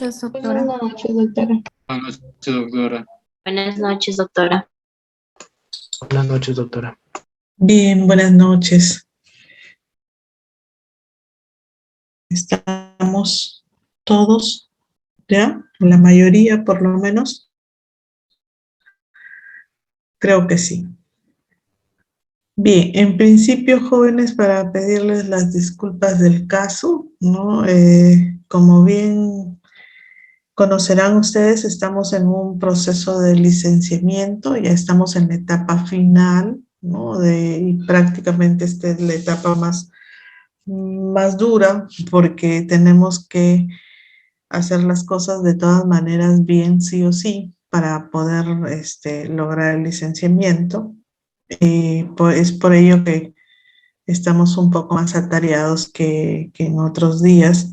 Pues, Buenas doctora. noches, doctora. Buenas noches, doctora. Buenas noches, doctora. Buenas noches, doctora. Bien, buenas noches. ¿Estamos todos ya? La mayoría, por lo menos. Creo que sí. Bien, en principio, jóvenes, para pedirles las disculpas del caso, ¿no? Como bien conocerán ustedes, estamos en un proceso de licenciamiento, ya estamos en la etapa final, ¿no? Y prácticamente esta es la etapa más dura, porque tenemos que hacer las cosas de todas maneras bien, sí o sí, para poder lograr el licenciamiento. Es por ello que estamos un poco más atareados que en otros días,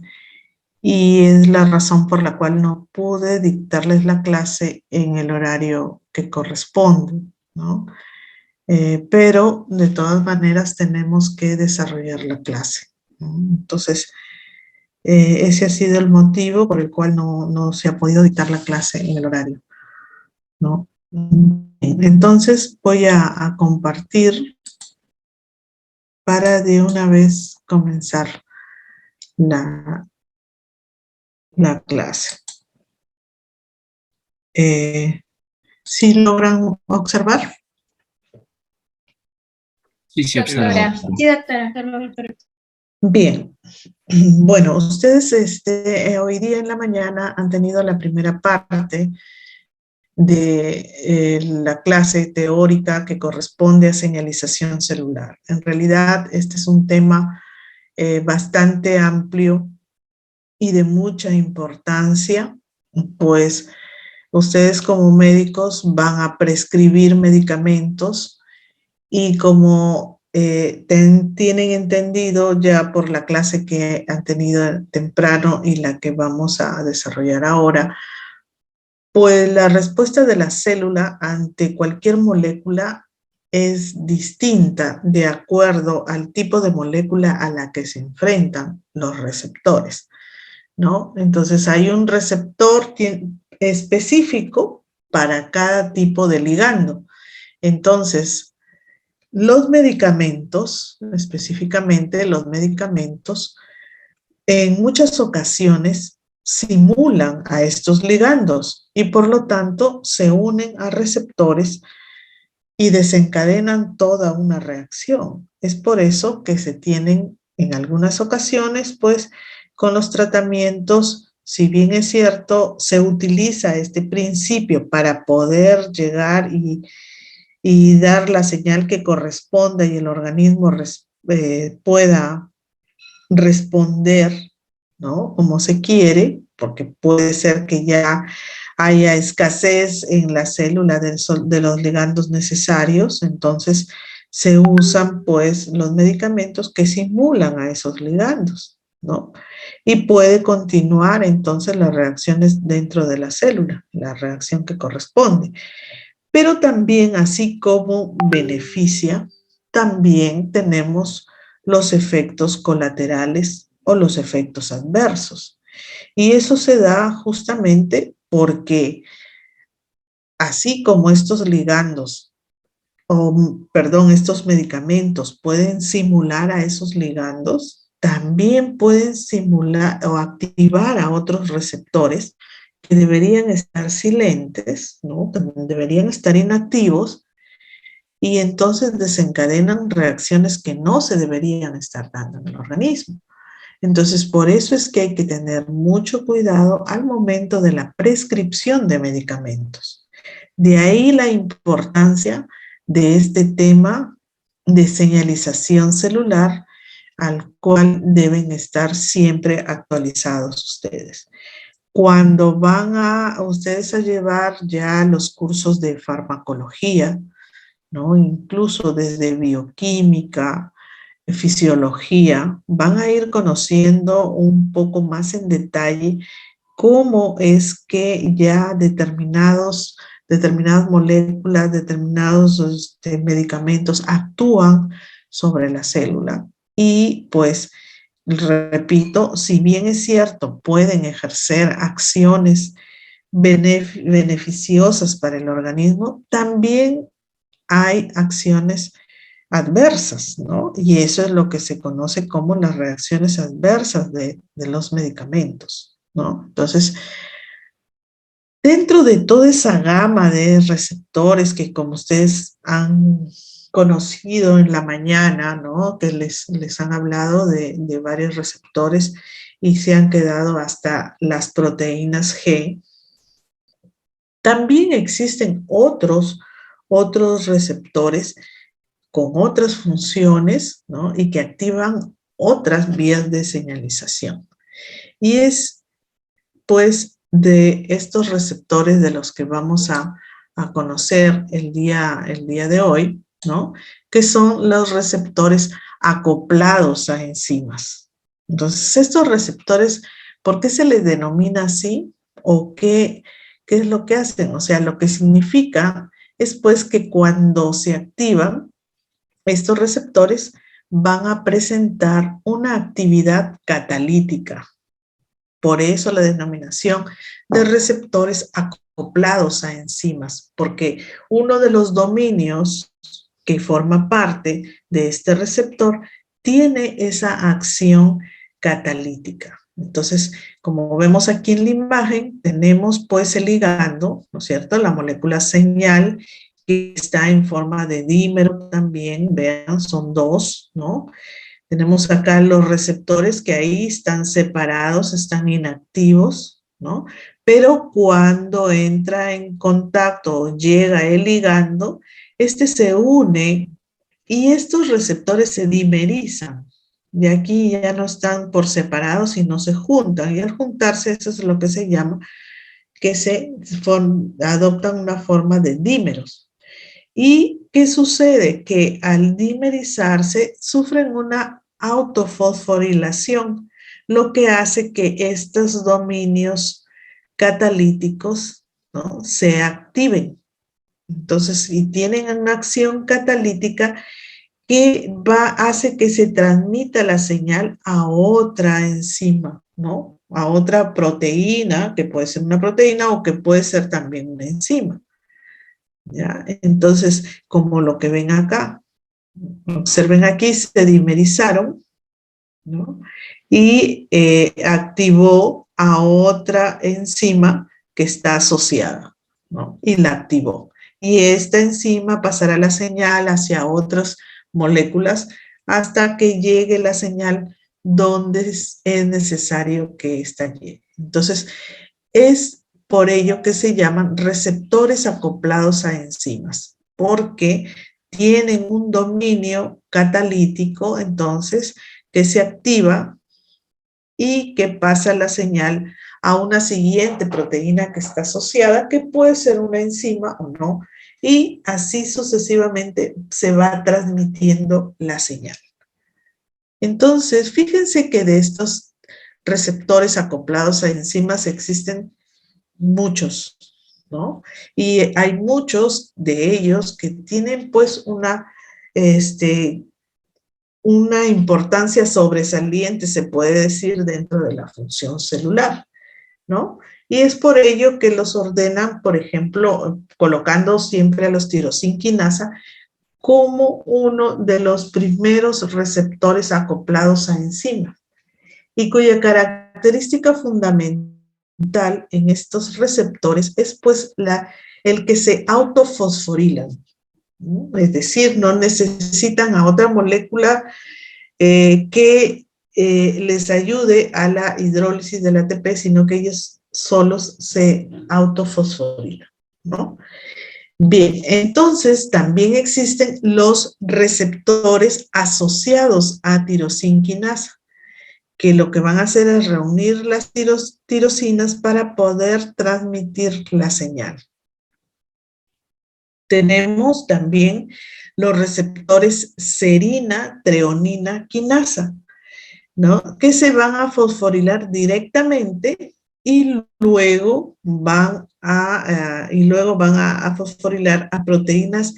y es la razón por la cual no pude dictarles la clase en el horario que corresponde, ¿no? Pero de todas maneras tenemos que desarrollar la clase, ¿no? Entonces, ese ha sido el motivo por el cual no se ha podido dictar la clase en el horario, ¿no? Entonces voy a compartir para de una vez comenzar la clase. ¿Sí logran observar? Sí, Doctora. observo. Sí, doctora. Bien. Bueno, ustedes hoy día en la mañana han tenido la primera parte de la clase teórica que corresponde a señalización celular. En realidad, este es un tema bastante amplio y de mucha importancia, pues ustedes como médicos van a prescribir medicamentos y como tienen entendido ya por la clase que han tenido temprano y la que vamos a desarrollar ahora, pues la respuesta de la célula ante cualquier molécula es distinta de acuerdo al tipo de molécula a la que se enfrentan los receptores, ¿no? Entonces hay un receptor específico para cada tipo de ligando. Entonces, los medicamentos, específicamente los medicamentos, en muchas ocasiones simulan a estos ligandos y por lo tanto se unen a receptores y desencadenan toda una reacción. Es por eso que se tienen en algunas ocasiones, pues, con los tratamientos, si bien es cierto, se utiliza este principio para poder llegar y dar la señal que corresponda y el organismo pueda responder, ¿no? Como se quiere, porque puede ser que ya haya escasez en la célula de los ligandos necesarios, entonces se usan pues los medicamentos que simulan a esos ligandos, ¿no? Y puede continuar entonces las reacciones dentro de la célula, la reacción que corresponde. Pero también, así como beneficia, también tenemos los efectos colaterales o los efectos adversos. Y eso se da justamente porque así como estos ligandos, estos medicamentos pueden simular a esos ligandos, también pueden simular o activar a otros receptores que deberían estar silentes, ¿no? Deberían estar inactivos, y entonces desencadenan reacciones que no se deberían estar dando en el organismo. Entonces, por eso es que hay que tener mucho cuidado al momento de la prescripción de medicamentos. De ahí la importancia de este tema de señalización celular, al cual deben estar siempre actualizados ustedes. Cuando van a ustedes a llevar ya los cursos de farmacología, ¿no? Incluso desde bioquímica, fisiología, van a ir conociendo un poco más en detalle cómo es que ya determinadas moléculas, determinados medicamentos actúan sobre la célula. Y pues repito, si bien es cierto, pueden ejercer acciones beneficiosas para el organismo, también hay acciones adversas, ¿no? Y eso es lo que se conoce como las reacciones adversas de los medicamentos, ¿no? Entonces, dentro de toda esa gama de receptores que, como ustedes han conocido en la mañana, ¿no? Que les han hablado de varios receptores y se han quedado hasta las proteínas G, también existen otros receptores con otras funciones, ¿no? Y que activan otras vías de señalización. Y es, pues, de estos receptores de los que vamos a conocer el día de hoy, ¿no? Que son los receptores acoplados a enzimas. Entonces, estos receptores, ¿por qué se les denomina así? ¿O qué es lo que hacen? O sea, lo que significa es, pues, que cuando se activan, estos receptores van a presentar una actividad catalítica. Por eso la denominación de receptores acoplados a enzimas, porque uno de los dominios que forma parte de este receptor tiene esa acción catalítica. Entonces, como vemos aquí en la imagen, tenemos pues el ligando, ¿no es cierto? La molécula señal, que está en forma de dímero también, vean, son dos, ¿no? Tenemos acá los receptores que ahí están separados, están inactivos, ¿no? Pero cuando entra en contacto o llega el ligando, este se une y estos receptores se dimerizan. De aquí ya no están por separado, sino se juntan. Y al juntarse, eso es lo que se llama, que adoptan una forma de dímeros. ¿Y qué sucede? Que al dimerizarse sufren una autofosforilación, lo que hace que estos dominios catalíticos, ¿no?, se activen. Entonces, y tienen una acción catalítica que hace que se transmita la señal a otra enzima, ¿no? A otra proteína, que puede ser una proteína o que puede ser también una enzima. ¿Ya? Entonces, como lo que ven acá, observen aquí, se dimerizaron, ¿no? Y activó a otra enzima que está asociada, ¿no? Y la activó. Y esta enzima pasará la señal hacia otras moléculas hasta que llegue la señal donde es necesario que ésta llegue. Entonces, es por ello que se llaman receptores acoplados a enzimas, porque tienen un dominio catalítico, entonces, que se activa y que pasa la señal a una siguiente proteína que está asociada, que puede ser una enzima o no, y así sucesivamente se va transmitiendo la señal. Entonces, fíjense que de estos receptores acoplados a enzimas existen muchos, ¿no? Y hay muchos de ellos que tienen pues una importancia sobresaliente, se puede decir, dentro de la función celular, ¿no? Y es por ello que los ordenan, por ejemplo, colocando siempre a los tirosinquinasa como uno de los primeros receptores acoplados a enzimas, y cuya característica fundamental en estos receptores es pues el que se autofosforilan, ¿no? Es decir, no necesitan a otra molécula que les ayude a la hidrólisis del ATP, sino que ellos solos se autofosforilan, ¿no? Bien, entonces también existen los receptores asociados a tirosinquinasa, que lo que van a hacer es reunir las tirosinas para poder transmitir la señal. Tenemos también los receptores serina, treonina, quinasa, ¿no?, que se van a fosforilar directamente y luego van a fosforilar a proteínas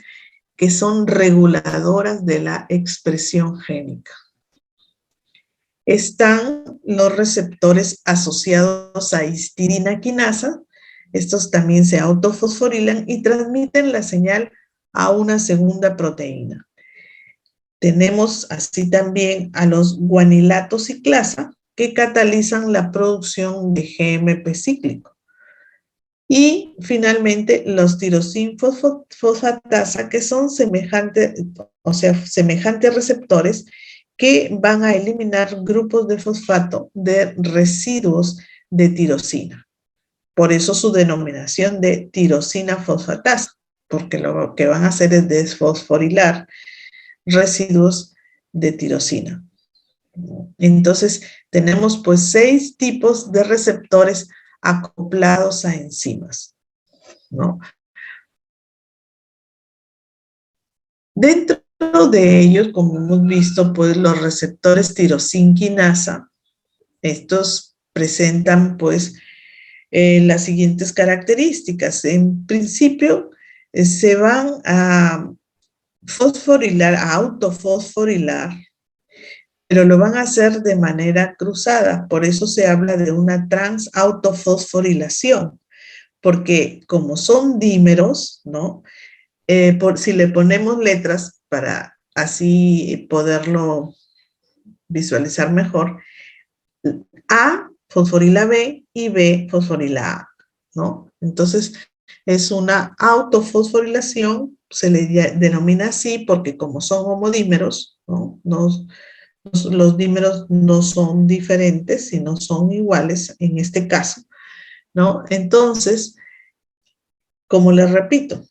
que son reguladoras de la expresión génica. están los receptores asociados a histidina quinasa. Estos también se autofosforilan y transmiten la señal a una segunda proteína. Tenemos así también a los guanilatos ciclasa, que catalizan la producción de GMP cíclico. Y finalmente los tirosinfosfatasa, que son semejantes receptores que van a eliminar grupos de fosfato de residuos de tirosina. Por eso su denominación de tirosina fosfatasa, porque lo que van a hacer es desfosforilar residuos de tirosina. Entonces, tenemos pues 6 tipos de receptores acoplados a enzimas, ¿no? Dentro de ellos, como hemos visto, pues los receptores tirosinquinasa, estos presentan pues las siguientes características. En principio, se van a fosforilar, a autofosforilar, pero lo van a hacer de manera cruzada. Por eso se habla de una transautofosforilación, porque como son dímeros, ¿no? Si le ponemos letras para así poderlo visualizar mejor, A fosforila B y B fosforila A, ¿no? Entonces, es una autofosforilación, se le denomina así porque como son homodímeros, ¿no? Los dímeros no son diferentes, sino son iguales en este caso, ¿no? Entonces, como les repito,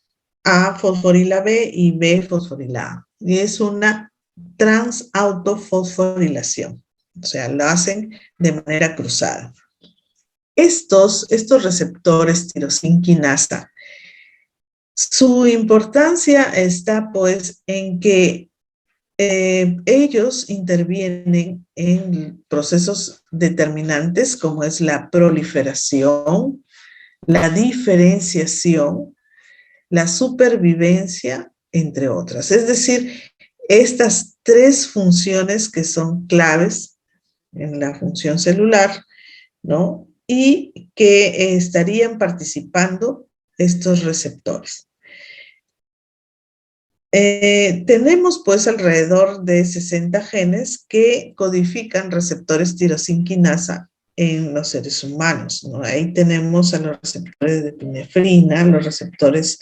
A fosforila B y B fosforila A. Y es una transautofosforilación. O sea, lo hacen de manera cruzada. Estos receptores tirosinquinasa, su importancia está pues en que ellos intervienen en procesos determinantes como es la proliferación, la diferenciación, la supervivencia, entre otras. Es decir, estas 3 funciones que son claves en la función celular, ¿no? Y que estarían participando estos receptores. Tenemos pues alrededor de 60 genes que codifican receptores tirosinquinasa en los seres humanos, ¿no? Ahí tenemos a los receptores de epinefrina, los receptores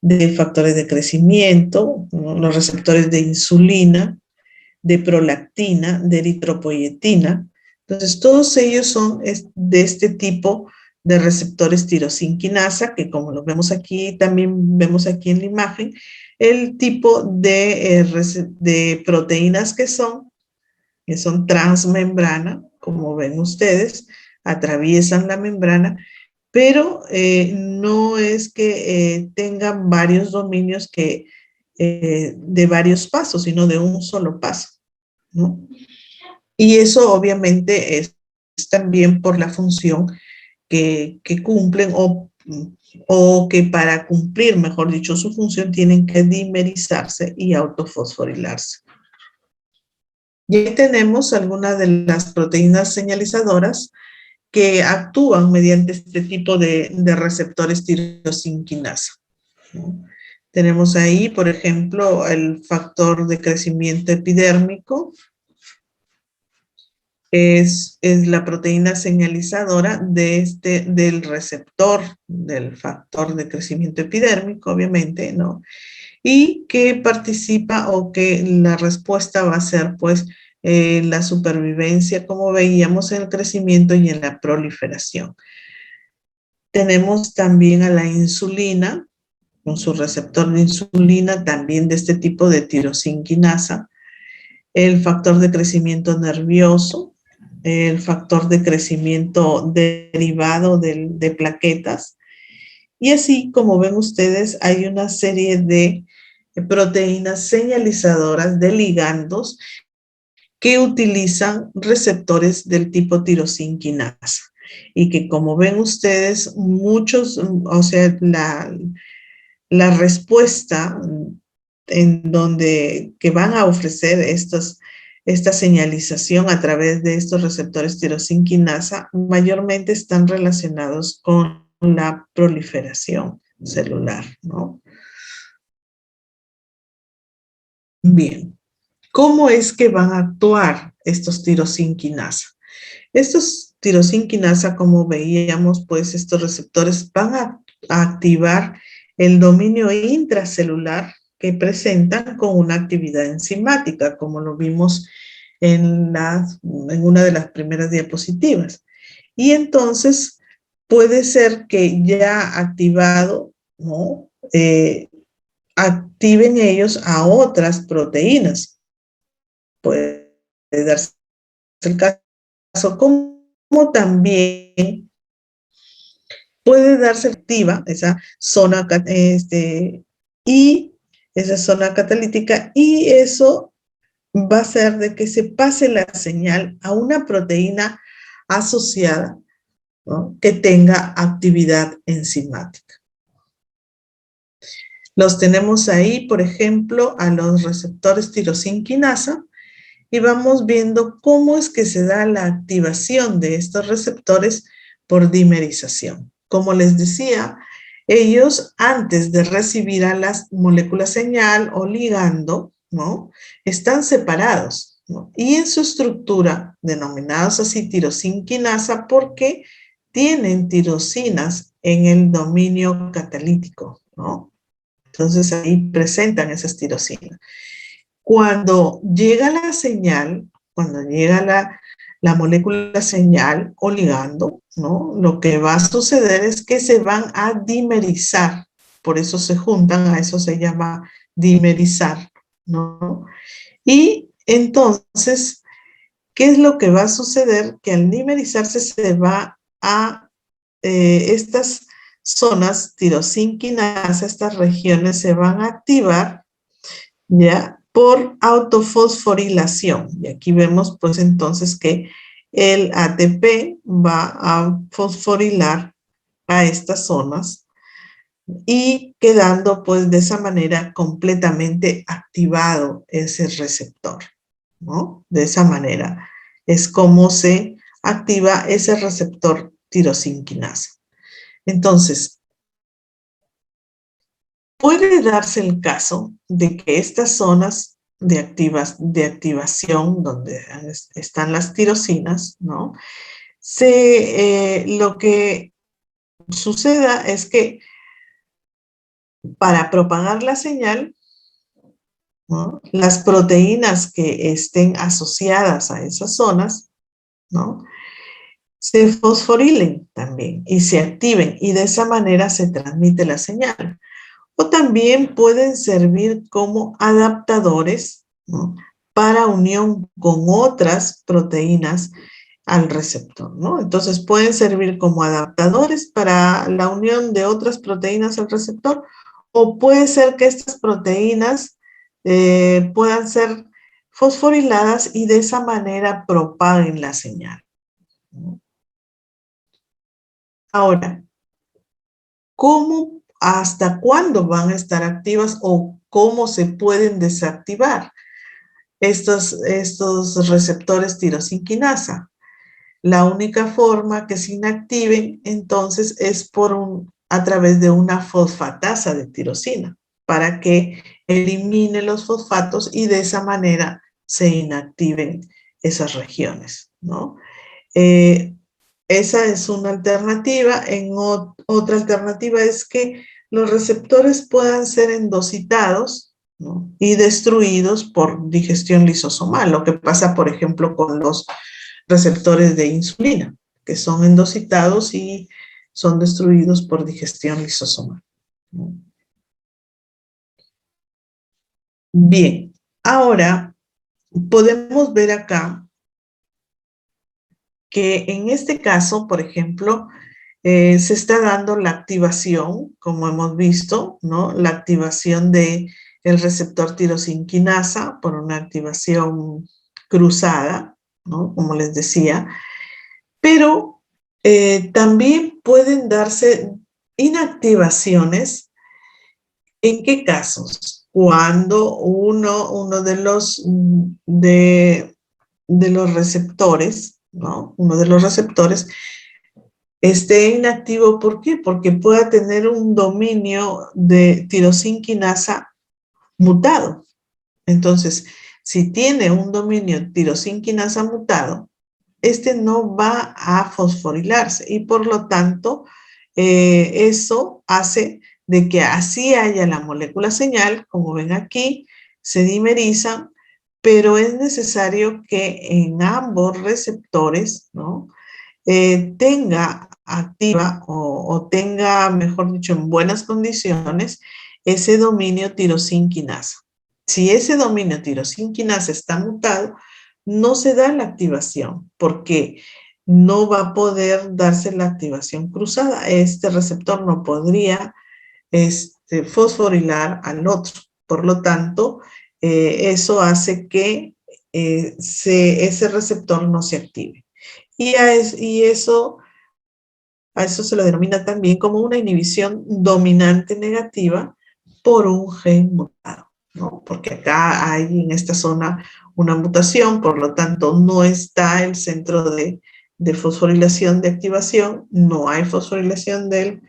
de factores de crecimiento, ¿no? Los receptores de insulina, de prolactina, de eritropoyetina. Entonces, todos ellos son de este tipo de receptores tirosinquinasa, que como lo vemos aquí, también vemos aquí en la imagen, el tipo de proteínas que son transmembrana, como ven ustedes, atraviesan la membrana, pero no es que tengan varios dominios de varios pasos, sino de un solo paso, ¿no? Y eso obviamente es también por la función que cumplen o que para cumplir, mejor dicho, su función tienen que dimerizarse y autofosforilarse. Y ahí tenemos algunas de las proteínas señalizadoras que actúan mediante este tipo de receptores tirosinquinasa, ¿no? Tenemos ahí, por ejemplo, el factor de crecimiento epidérmico. Es la proteína señalizadora del receptor del factor de crecimiento epidérmico, obviamente, ¿no? Y que participa o que la respuesta va a ser, pues, la supervivencia, como veíamos, en el crecimiento y en la proliferación. Tenemos también a la insulina, con su receptor de insulina, también de este tipo de tirosinquinasa, el factor de crecimiento nervioso, el factor de crecimiento derivado de plaquetas. Y así, como ven ustedes, hay una serie de proteínas señalizadoras de ligandos que utilizan receptores del tipo tirosinquinasa. Y que, como ven ustedes, muchos, o sea, la respuesta que van a ofrecer esta señalización a través de estos receptores tirosinquinasa mayormente están relacionados con la proliferación celular, ¿no? Bien, ¿cómo es que van a actuar estos tirosinquinasa? Estos tirosinquinasa, como veíamos, pues estos receptores van a activar el dominio intracelular que presentan con una actividad enzimática, como lo vimos en una de las primeras diapositivas. Y entonces puede ser que ya activado, ¿no? Activen ellos a otras proteínas. Puede darse el caso como también puede darse activa esa zona y esa zona catalítica, y eso va a hacer de que se pase la señal a una proteína asociada, ¿no?, que tenga actividad enzimática. Los tenemos ahí, por ejemplo, a los receptores tirosinquinasa, y vamos viendo cómo es que se da la activación de estos receptores por dimerización. Como les decía, ellos antes de recibir a las moléculas señal o ligando, ¿no?, están separados, ¿no?, y en su estructura, denominados así tirosinquinasa, porque tienen tirosinas en el dominio catalítico, ¿no? Entonces ahí presentan esas tirosinas. Cuando llega la señal, cuando llega la molécula señal o ligando, ¿no?, lo que va a suceder es que se van a dimerizar. Por eso se juntan, a eso se llama dimerizar, ¿no? Y entonces, ¿qué es lo que va a suceder? Que al dimerizarse se va a estas zonas tirosinquinasa, estas regiones se van a activar, ¿ya?, por autofosforilación. Y aquí vemos pues entonces que el ATP va a fosforilar a estas zonas y quedando pues de esa manera completamente activado ese receptor, ¿no? De esa manera es como se activa ese receptor tirosinquinasa. Entonces, puede darse el caso de que estas zonas de activación, donde están las tirosinas, ¿no?, lo que suceda es que para propagar la señal, ¿no?, las proteínas que estén asociadas a esas zonas, ¿no?, se fosforilen también y se activen, y de esa manera se transmite la señal. O también pueden servir como adaptadores, ¿no?, para unión con otras proteínas al receptor, ¿no? Entonces pueden servir como adaptadores para la unión de otras proteínas al receptor, o puede ser que estas proteínas puedan ser fosforiladas y de esa manera propaguen la señal, ¿no? Ahora, ¿cómo, hasta cuándo van a estar activas o cómo se pueden desactivar estos receptores tirosinquinasa? La única forma que se inactiven entonces es a través de una fosfatasa de tirosina, para que elimine los fosfatos y de esa manera se inactiven esas regiones, ¿no? Esa es una alternativa. Otra alternativa es que los receptores puedan ser endocitados, ¿no?, y destruidos por digestión lisosomal, lo que pasa, por ejemplo, con los receptores de insulina, que son endocitados y son destruidos por digestión lisosomal, ¿no? Bien, ahora podemos ver acá que en este caso, por ejemplo, se está dando la activación, como hemos visto, ¿no?, la activación del receptor tirosinquinasa por una activación cruzada, ¿no?, como les decía, pero también pueden darse inactivaciones. ¿En qué casos? cuando uno de los receptores, ¿no? Uno de los receptores esté inactivo. ¿Por qué? Porque pueda tener un dominio de tirosinquinasa mutado. Entonces, si tiene un dominio tirosinquinasa mutado, este no va a fosforilarse y por lo tanto eso hace de que así haya la molécula señal, como ven aquí, se dimerizan, pero es necesario que en ambos receptores, ¿no? Tenga activa o tenga, mejor dicho, en buenas condiciones ese dominio tirosinquinasa. Si ese dominio tirosinquinasa está mutado, no se da la activación porque no va a poder darse la activación cruzada. Este receptor no podría fosforilar al otro. Por lo tanto, eso hace que ese receptor no se active. Y a eso se lo denomina también como una inhibición dominante negativa por un gen mutado, ¿no? Porque acá hay en esta zona una mutación, por lo tanto no está el centro de fosforilación de activación, no hay fosforilación del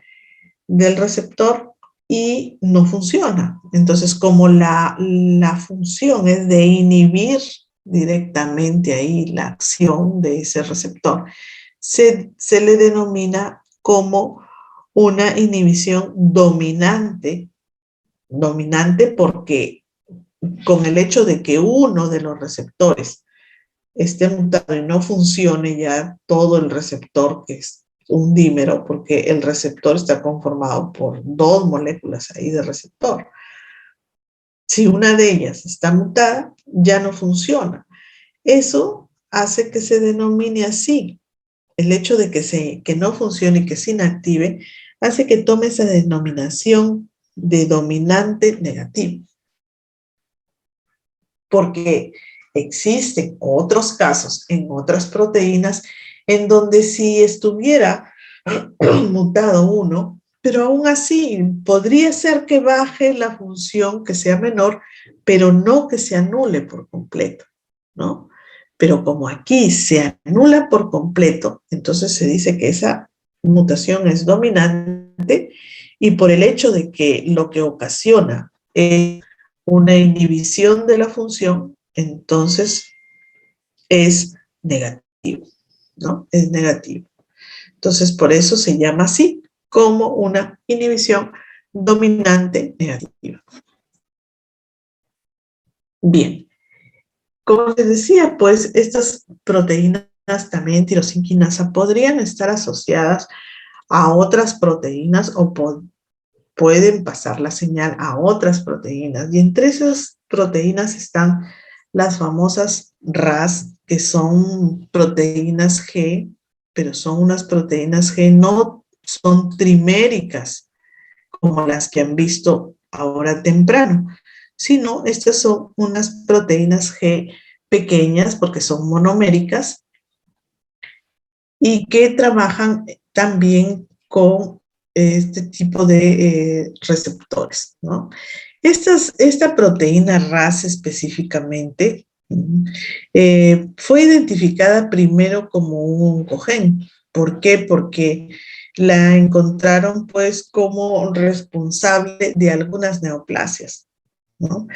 receptor y no funciona. Entonces, como la función es de inhibir directamente ahí la acción de ese receptor, se le denomina como una inhibición dominante. Dominante porque con el hecho de que uno de los receptores esté mutado y no funcione ya todo el receptor, que es un dímero, porque el receptor está conformado por dos moléculas ahí de receptor. Si una de ellas está mutada, ya no funciona. Eso hace que se denomine así. El hecho de que no funcione y que se inactive hace que tome esa denominación de dominante negativo. Porque existen otros casos en otras proteínas en donde si estuviera mutado uno, pero aún así podría ser que baje la función, que sea menor, pero no que se anule por completo, ¿no? Pero como aquí se anula por completo, entonces se dice que esa mutación es dominante y por el hecho de que lo que ocasiona es una inhibición de la función, entonces es negativo, ¿no? Es negativo. Entonces, por eso se llama así, como una inhibición dominante negativa. Bien, como les decía, pues estas proteínas también tirosinquinasa podrían estar asociadas a otras proteínas o pueden pasar la señal a otras proteínas. Y entre esas proteínas están las famosas RAS, que son proteínas G, pero son unas proteínas G, no son triméricas como las que han visto ahora temprano, sino estas son unas proteínas G pequeñas porque son monoméricas y que trabajan también con este tipo de receptores, ¿no? Esta proteína RAS específicamente fue identificada primero como un oncogen. ¿Por qué? Porque la encontraron pues como responsable de algunas neoplasias, ¿no?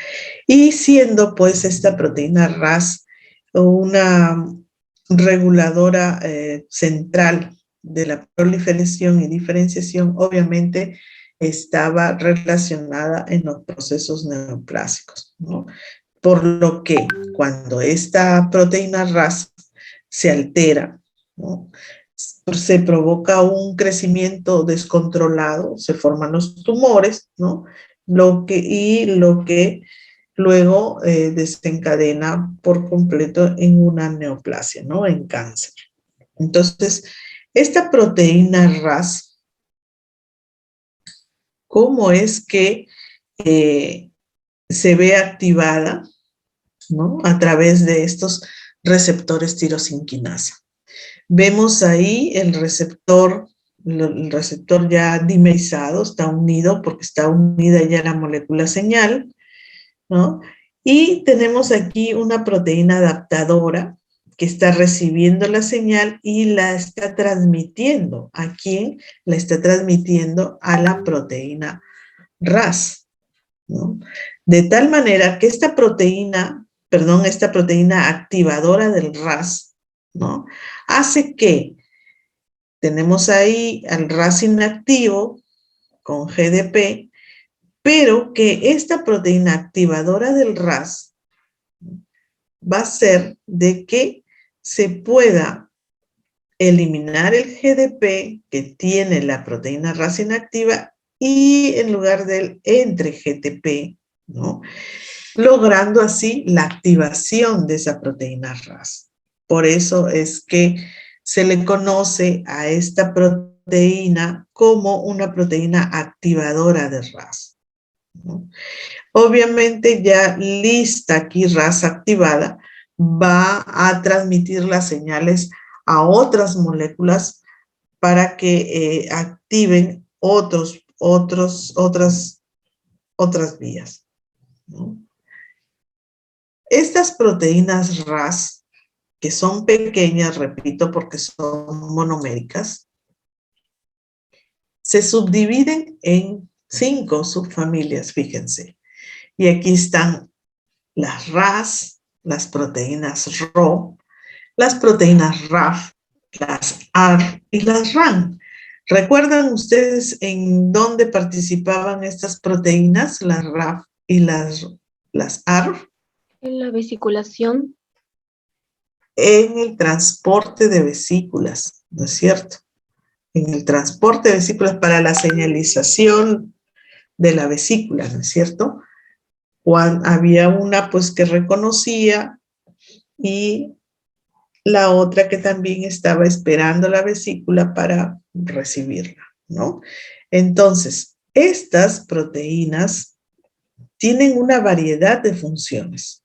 Y siendo pues esta proteína RAS una reguladora central de la proliferación y diferenciación, obviamente estaba relacionada en los procesos neoplásicos, ¿no? Por lo que cuando esta proteína RAS se altera, ¿no? Se provoca un crecimiento descontrolado, se forman los tumores, ¿no? Lo que luego desencadena por completo en una neoplasia, ¿no? En cáncer. Entonces, esta proteína RAS, ¿cómo es que se ve activada, ¿no? A través de estos receptores tirosinquinasa? Vemos ahí el receptor ya dimerizado, está unido porque está unida ya la molécula señal, ¿no? Y tenemos aquí una proteína adaptadora que está recibiendo la señal y la está transmitiendo. ¿A quién? La está transmitiendo a la proteína RAS, ¿no? De tal manera que esta proteína activadora del RAS, ¿no? Hace que tenemos ahí al RAS inactivo con GDP, pero que esta proteína activadora del RAS va a ser de que se pueda eliminar el GDP que tiene la proteína RAS inactiva y en lugar del entre GTP, ¿no? Logrando así la activación de esa proteína RAS. Por eso es que se le conoce a esta proteína como una proteína activadora de RAS, ¿no? Obviamente ya lista aquí RAS activada va a transmitir las señales a otras moléculas para que activen otras vías, ¿no? Estas proteínas RAS, que son pequeñas, repito, porque son monoméricas, se subdividen en 5 subfamilias, fíjense. Y aquí están las RAS, las proteínas RO, las proteínas RAF, las AR y las RAN. ¿Recuerdan ustedes en dónde participaban estas proteínas, las RAF y las AR? En la vesiculación. En el transporte de vesículas, ¿no es cierto? En el transporte de vesículas para la señalización de la vesícula, ¿no es cierto? Había una pues que reconocía y la otra que también estaba esperando la vesícula para recibirla, ¿no? Entonces, estas proteínas tienen una variedad de funciones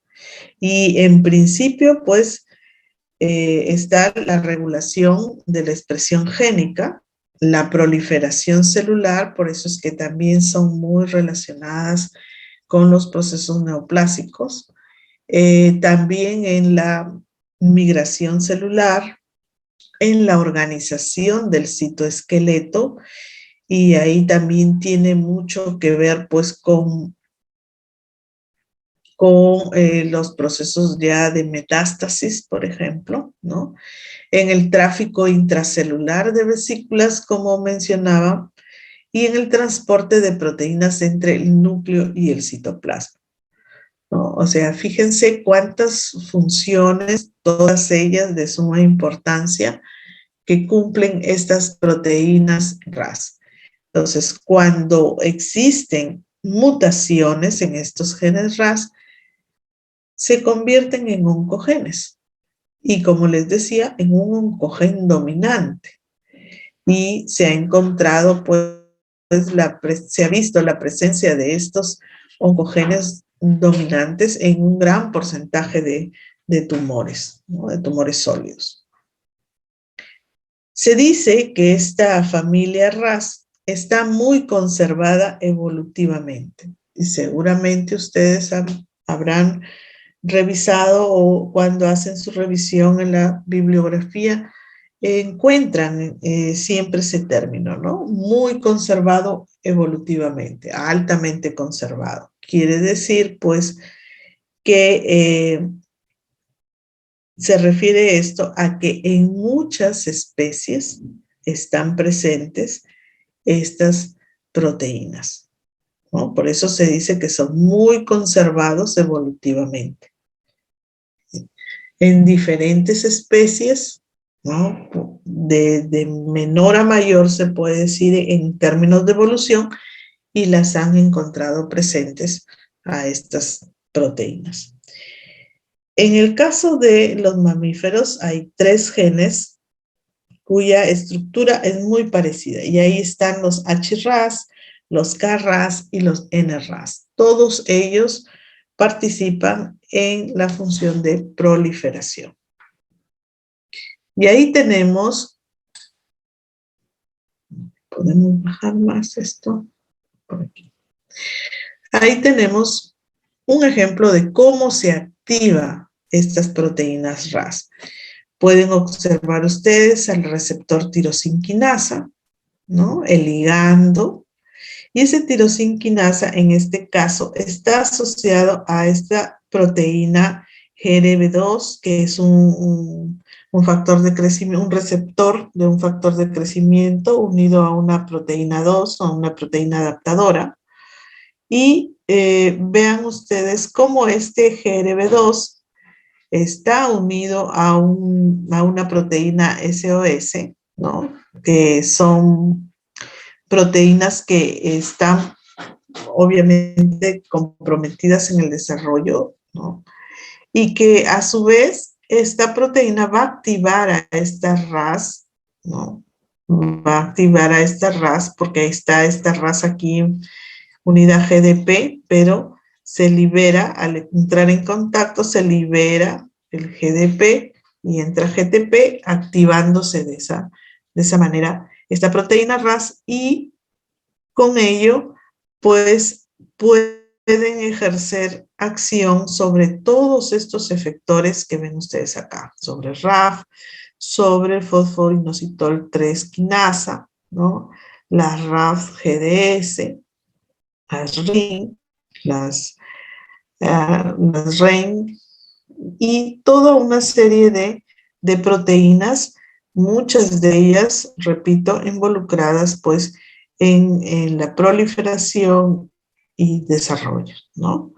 y en principio, pues, está la regulación de la expresión génica, la proliferación celular, por eso es que también son muy relacionadas con los procesos neoplásicos, también en la migración celular, en la organización del citoesqueleto, y ahí también tiene mucho que ver pues con los procesos ya de metástasis, por ejemplo, ¿no? En el tráfico intracelular de vesículas, como mencionaba, y en el transporte de proteínas entre el núcleo y el citoplasma, ¿no? O sea, fíjense cuántas funciones, todas ellas de suma importancia, que cumplen estas proteínas RAS. Entonces, cuando existen mutaciones en estos genes RAS, se convierten en oncogenes. Y como les decía, en un oncogen dominante. Y se ha encontrado, pues, se ha visto la presencia de estos oncogenes dominantes en un gran porcentaje de tumores, ¿no? De tumores sólidos. Se dice que esta familia RAS está muy conservada evolutivamente. Y seguramente ustedes habrán revisado o cuando hacen su revisión en la bibliografía, encuentran siempre ese término, ¿no? Muy conservado evolutivamente, altamente conservado. Quiere decir, pues, que se refiere esto a que en muchas especies están presentes estas proteínas, ¿no? Por eso se dice que son muy conservados evolutivamente. En diferentes especies, ¿no? De menor a mayor se puede decir en términos de evolución, y las han encontrado presentes a estas proteínas. En el caso de los mamíferos hay 3 genes cuya estructura es muy parecida, y ahí están los HRAS, los KRAS y los NRAS. Todos ellos participan en la función de proliferación. Y ahí tenemos, podemos bajar más esto por aquí. Ahí tenemos un ejemplo de cómo se activa estas proteínas RAS. Pueden observar ustedes al receptor tirosinquinasa, ¿no? El ligando. Y ese tirosinquinasa, en este caso, está asociado a esta proteína GRB2, que es un factor de crecimiento, un receptor de un factor de crecimiento unido a una proteína 2 o una proteína adaptadora. Y vean ustedes cómo este GRB2 está unido a una proteína SOS, ¿no? Que son proteínas que están obviamente comprometidas en el desarrollo, ¿no? Y que a su vez esta proteína va a activar a esta RAS, ¿no? Va a activar a esta RAS porque está esta RAS aquí unida a GDP, pero se libera, al entrar en contacto, se libera el GDP y entra GTP activándose de esa manera esta proteína RAS y con ello, pues pueden ejercer acción sobre todos estos efectores que ven ustedes acá, sobre RAF, sobre el fosforinositol 3 quinasa, ¿no? Las RAF GDS, las RIN, las REN y toda una serie de proteínas, muchas de ellas, repito, involucradas pues en la proliferación y desarrollo, ¿no?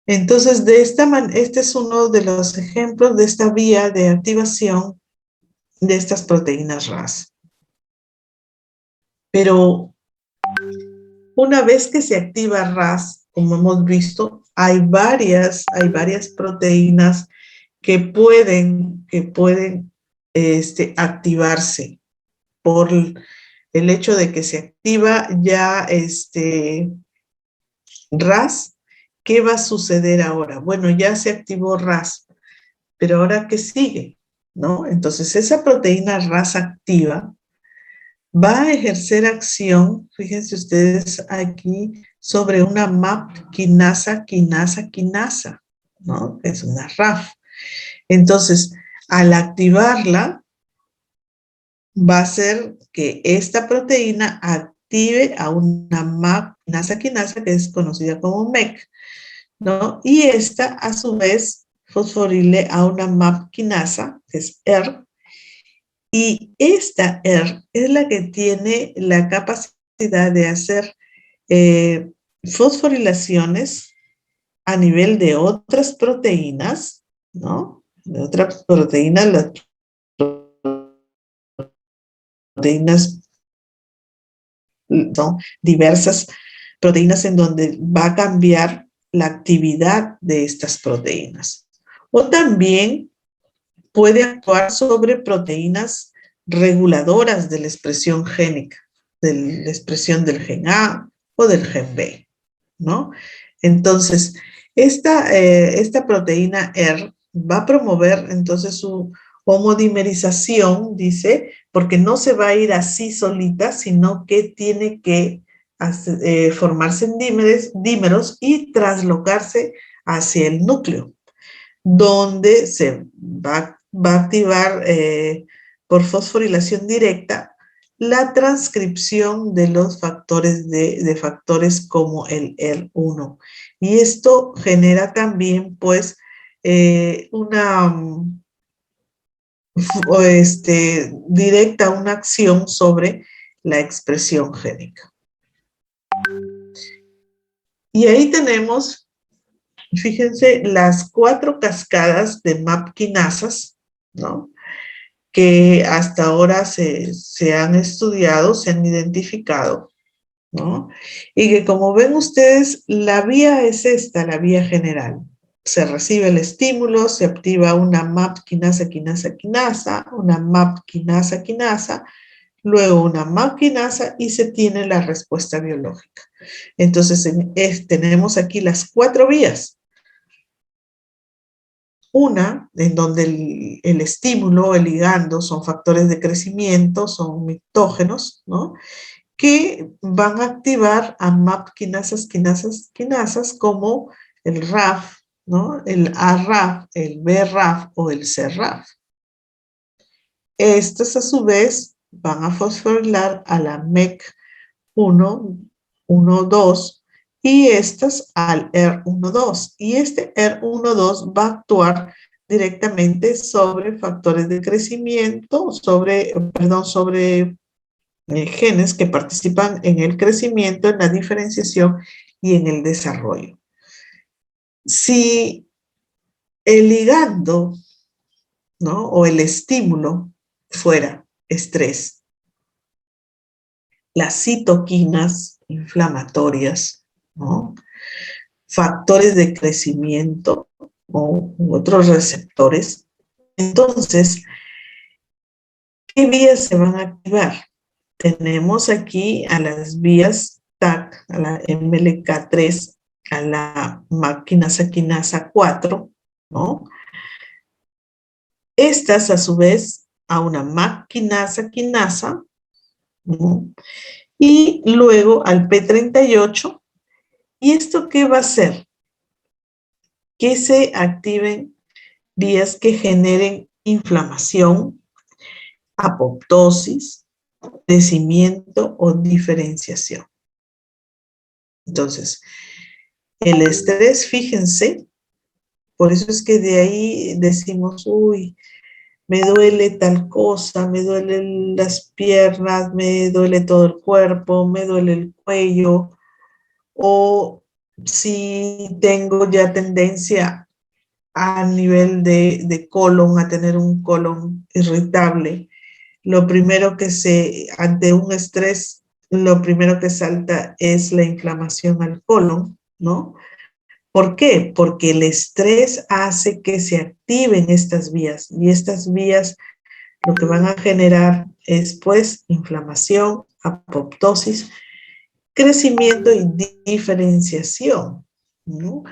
Entonces, este es uno de los ejemplos de esta vía de activación de estas proteínas RAS. Pero una vez que se activa RAS, como hemos visto, hay varias proteínas que pueden activarse por el hecho de que se activa ya RAS. ¿Qué va a suceder ahora? Bueno, ya se activó RAS, pero ahora ¿qué sigue? ¿No? Entonces, esa proteína RAS activa va a ejercer acción, fíjense ustedes aquí, sobre una MAP quinasa, ¿no? Es una RAF. Entonces, al activarla, va a hacer que esta proteína active a una MAP quinasa, que es conocida como MEC, ¿no? Y esta, a su vez, fosforile a una MAP quinasa, que es ER, y esta ER es la que tiene la capacidad de hacer fosforilaciones a nivel de otras proteínas, ¿no? De otras proteínas, las proteínas son diversas proteínas en donde va a cambiar la actividad de estas proteínas. O también puede actuar sobre proteínas reguladoras de la expresión génica, de la expresión del gen A o del gen B, ¿no? Entonces, esta proteína R va a promover entonces su homodimerización, dice, porque no se va a ir así solita, sino que tiene que formarse en dímeros y traslocarse hacia el núcleo, donde se va a activar por fosforilación directa la transcripción de los factores de factores como el ER1. Y esto genera también, pues, directa una acción sobre la expresión génica. Y ahí tenemos, fíjense, las 4 cascadas de MAP quinasas, ¿no? Que hasta ahora se han estudiado, se han identificado, ¿no? Y que como ven ustedes, la vía es esta, la vía general. Se recibe el estímulo, se activa una MAP quinasa, una MAP quinasa, luego una MAP quinasa y se tiene la respuesta biológica. Entonces, tenemos aquí las 4 vías. Una, en donde el estímulo, el ligando, son factores de crecimiento, son mitógenos, ¿no? que van a activar a MAP quinasas como el RAF, ¿no? El ARAF, el BRAF o el CRAF. Estas a su vez van a fosforilar a la MEC1, 1, 2 y estas al ER1,2. Y este ER1,2 va a actuar directamente sobre factores de crecimiento, sobre genes que participan en el crecimiento, en la diferenciación y en el desarrollo. Si el ligando, ¿no? O el estímulo fuera estrés, las citoquinas inflamatorias, ¿no? Factores de crecimiento o otros receptores, entonces, ¿qué vías se van a activar? Tenemos aquí a las vías TAC, a la MLK3, a la quinasa 4, ¿no? Estas, a su vez, a una MAC quinasa, ¿no? Y luego al P38. ¿Y esto qué va a hacer? Que se activen vías que generen inflamación, apoptosis, crecimiento o diferenciación. Entonces, el estrés, fíjense, por eso es que de ahí decimos, uy, me duele tal cosa, me duelen las piernas, me duele todo el cuerpo, me duele el cuello, o si tengo ya tendencia a nivel de colon, a tener un colon irritable, lo primero que ante un estrés, lo primero que salta es la inflamación al colon, ¿no? ¿Por qué? Porque el estrés hace que se activen estas vías y estas vías lo que van a generar es pues inflamación, apoptosis, crecimiento y diferenciación, ¿no?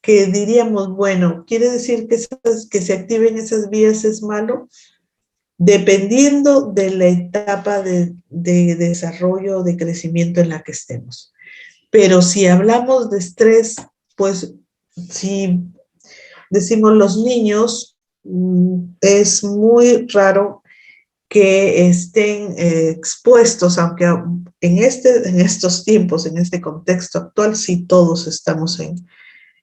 Que diríamos, bueno, ¿quiere decir que se activen esas vías es malo? Dependiendo de la etapa de desarrollo, de crecimiento en la que estemos. Pero si hablamos de estrés, pues si decimos los niños, es muy raro que estén expuestos, aunque en estos tiempos, en este contexto actual, sí todos estamos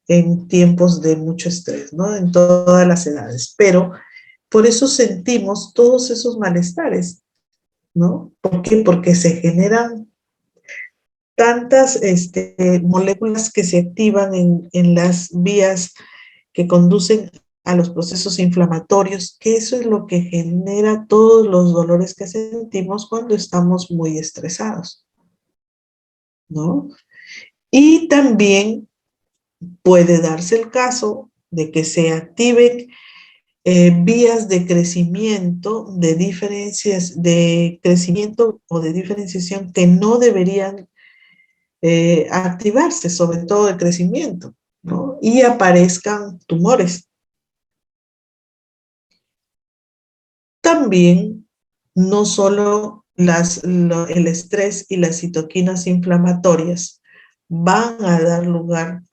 en tiempos de mucho estrés, ¿no? En todas las edades, pero por eso sentimos todos esos malestares, ¿no? ¿Por qué? Porque se generan tantas moléculas que se activan en las vías que conducen a los procesos inflamatorios, que eso es lo que genera todos los dolores que sentimos cuando estamos muy estresados, ¿no? Y también puede darse el caso de que se activen vías de crecimiento, de diferencias, de crecimiento o de diferenciación que no deberían activarse, sobre todo de crecimiento, ¿no? Y aparezcan tumores. También, no solo el estrés y las citoquinas inflamatorias van a dar lugar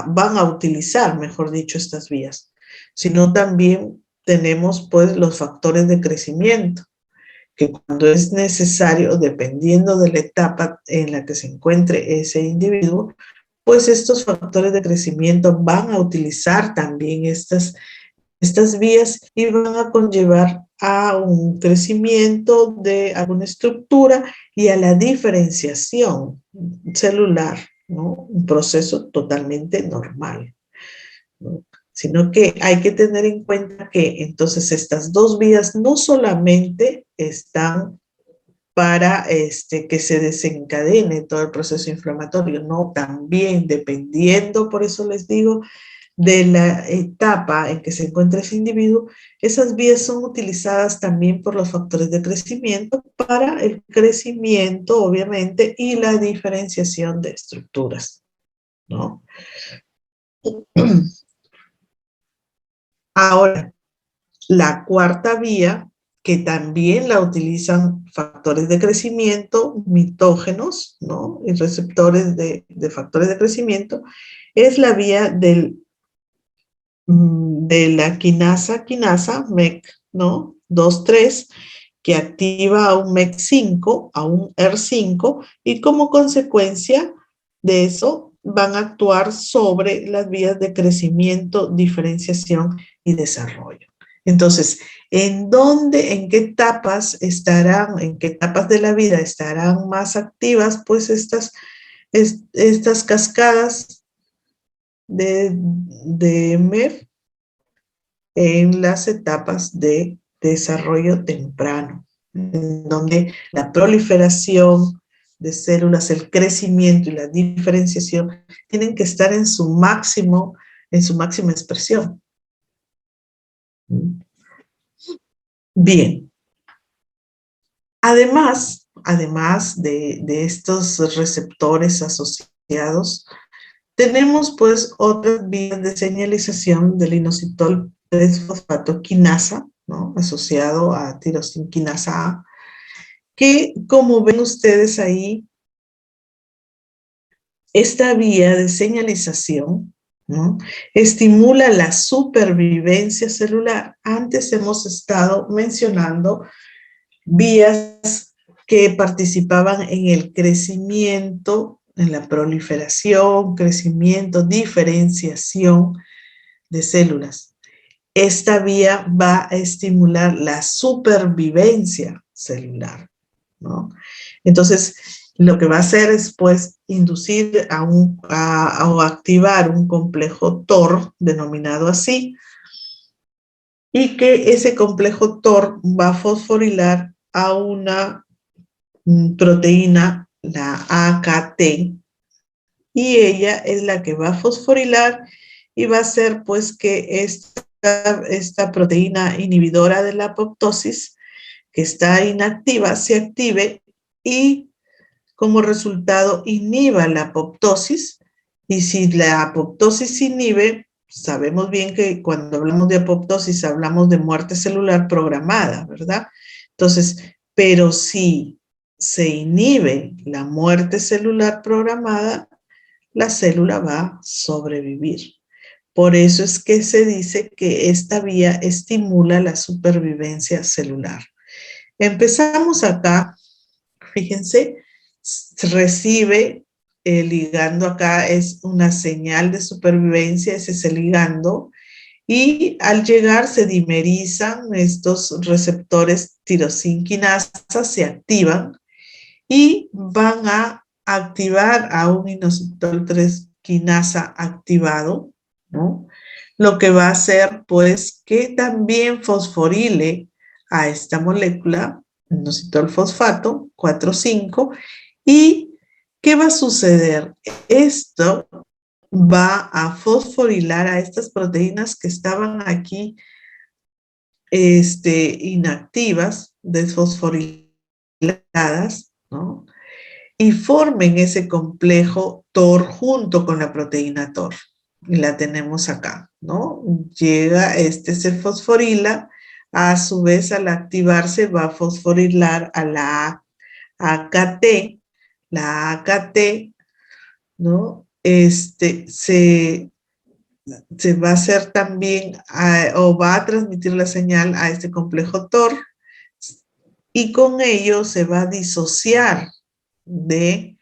van a utilizar, mejor dicho, estas vías, sino también tenemos pues los factores de crecimiento, que cuando es necesario, dependiendo de la etapa en la que se encuentre ese individuo, pues estos factores de crecimiento van a utilizar también estas vías y van a conllevar a un crecimiento de alguna estructura y a la diferenciación celular, ¿no? Un proceso totalmente normal, ¿no? Sino que hay que tener en cuenta que entonces estas dos vías no solamente están para que se desencadene todo el proceso inflamatorio, no, también dependiendo, por eso les digo, de la etapa en que se encuentra ese individuo, esas vías son utilizadas también por los factores de crecimiento para el crecimiento, obviamente, y la diferenciación de estructuras, ¿no? Ahora, la cuarta vía que también la utilizan factores de crecimiento, mitógenos, ¿no? Y receptores de factores de crecimiento, es la vía de la quinasa MEC, ¿no? 2,3, que activa a un MEC5, a un ER5, y como consecuencia de eso van a actuar sobre las vías de crecimiento, diferenciación y desarrollo. Entonces, ¿en qué etapas en qué etapas de la vida estarán más activas? Pues estas cascadas de MEF en las etapas de desarrollo temprano, en donde la proliferación de células, el crecimiento y la diferenciación tienen que estar en su máxima expresión. Bien. Además de estos receptores asociados, tenemos pues otras vías de señalización del inositol 3-fosfato quinasa, ¿no? Asociado a tirosinquinasa A, que como ven ustedes ahí, esta vía de señalización, ¿no? Estimula la supervivencia celular. Antes hemos estado mencionando vías que participaban en el crecimiento, en la proliferación, crecimiento, diferenciación de células. Esta vía va a estimular la supervivencia celular, ¿no? Entonces, lo que va a hacer es, pues, inducir o activar un complejo TOR, denominado así, y que ese complejo TOR va a fosforilar a una proteína, la AKT, y ella es la que va a fosforilar y va a hacer pues que esta proteína inhibidora de la apoptosis, que está inactiva, se active y como resultado inhiba la apoptosis. Y si la apoptosis inhibe, sabemos bien que cuando hablamos de apoptosis hablamos de muerte celular programada, ¿verdad? Entonces, pero si se inhibe la muerte celular programada, la célula va a sobrevivir. Por eso es que se dice que esta vía estimula la supervivencia celular. Empezamos acá, fíjense, recibe el ligando acá, es una señal de supervivencia, ese es el ligando, y al llegar se dimerizan estos receptores tirosinquinasa, se activan y van a activar a un inositol 3 quinasa activado, ¿no? Lo que va a hacer, pues, que también fosforile a esta molécula, inositol fosfato 4,5, y ¿qué va a suceder? Esto va a fosforilar a estas proteínas que estaban aquí inactivas, desfosforiladas, ¿no? Y formen ese complejo TOR junto con la proteína TOR. Y la tenemos acá, ¿no? Llega, se fosforila, a su vez al activarse va a fosforilar a la AKT. La AKT, ¿no? Se va a hacer también, o va a transmitir la señal a este complejo TOR, y con ello se va a disociar de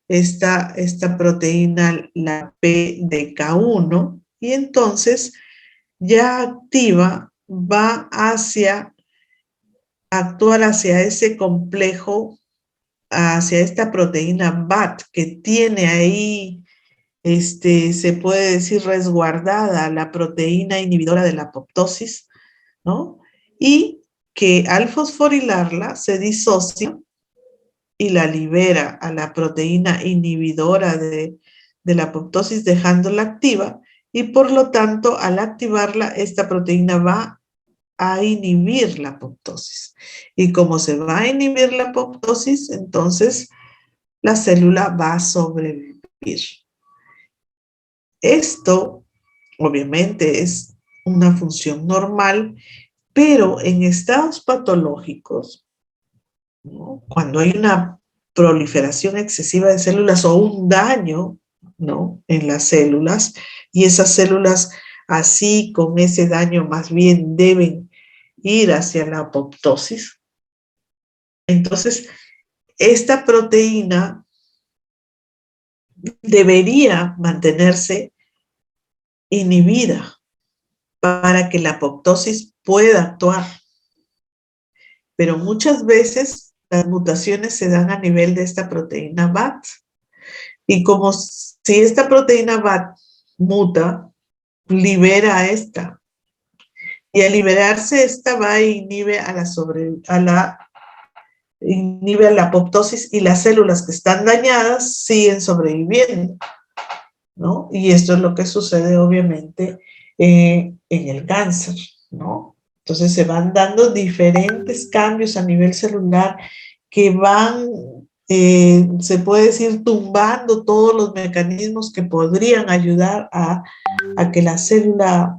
esta proteína, la PDK1, y entonces ya activa, va actuar hacia ese complejo, hacia esta proteína BAT que tiene ahí, se puede decir resguardada la proteína inhibidora de la apoptosis, ¿no? Y que al fosforilarla se disocia y la libera a la proteína inhibidora de la apoptosis, dejándola activa, y por lo tanto, al activarla, esta proteína va a inhibir la apoptosis. Y como se va a inhibir la apoptosis, entonces la célula va a sobrevivir. Esto, obviamente, es una función normal Pero en estados patológicos, ¿no? Cuando hay una proliferación excesiva de células o un daño, ¿no?, en las células, y esas células así con ese daño más bien deben ir hacia la apoptosis. Entonces, esta proteína debería mantenerse inhibida para que la apoptosis pueda actuar. Pero muchas veces las mutaciones se dan a nivel de esta proteína BAT. Y como si esta proteína BAT muta, libera esta. Y al liberarse, esta va e inhibe inhibe a la apoptosis, y las células que están dañadas siguen sobreviviendo, ¿no? Y esto es lo que sucede obviamente en el cáncer, ¿no? Entonces se van dando diferentes cambios a nivel celular que van, se puede decir, tumbando todos los mecanismos que podrían ayudar a que la célula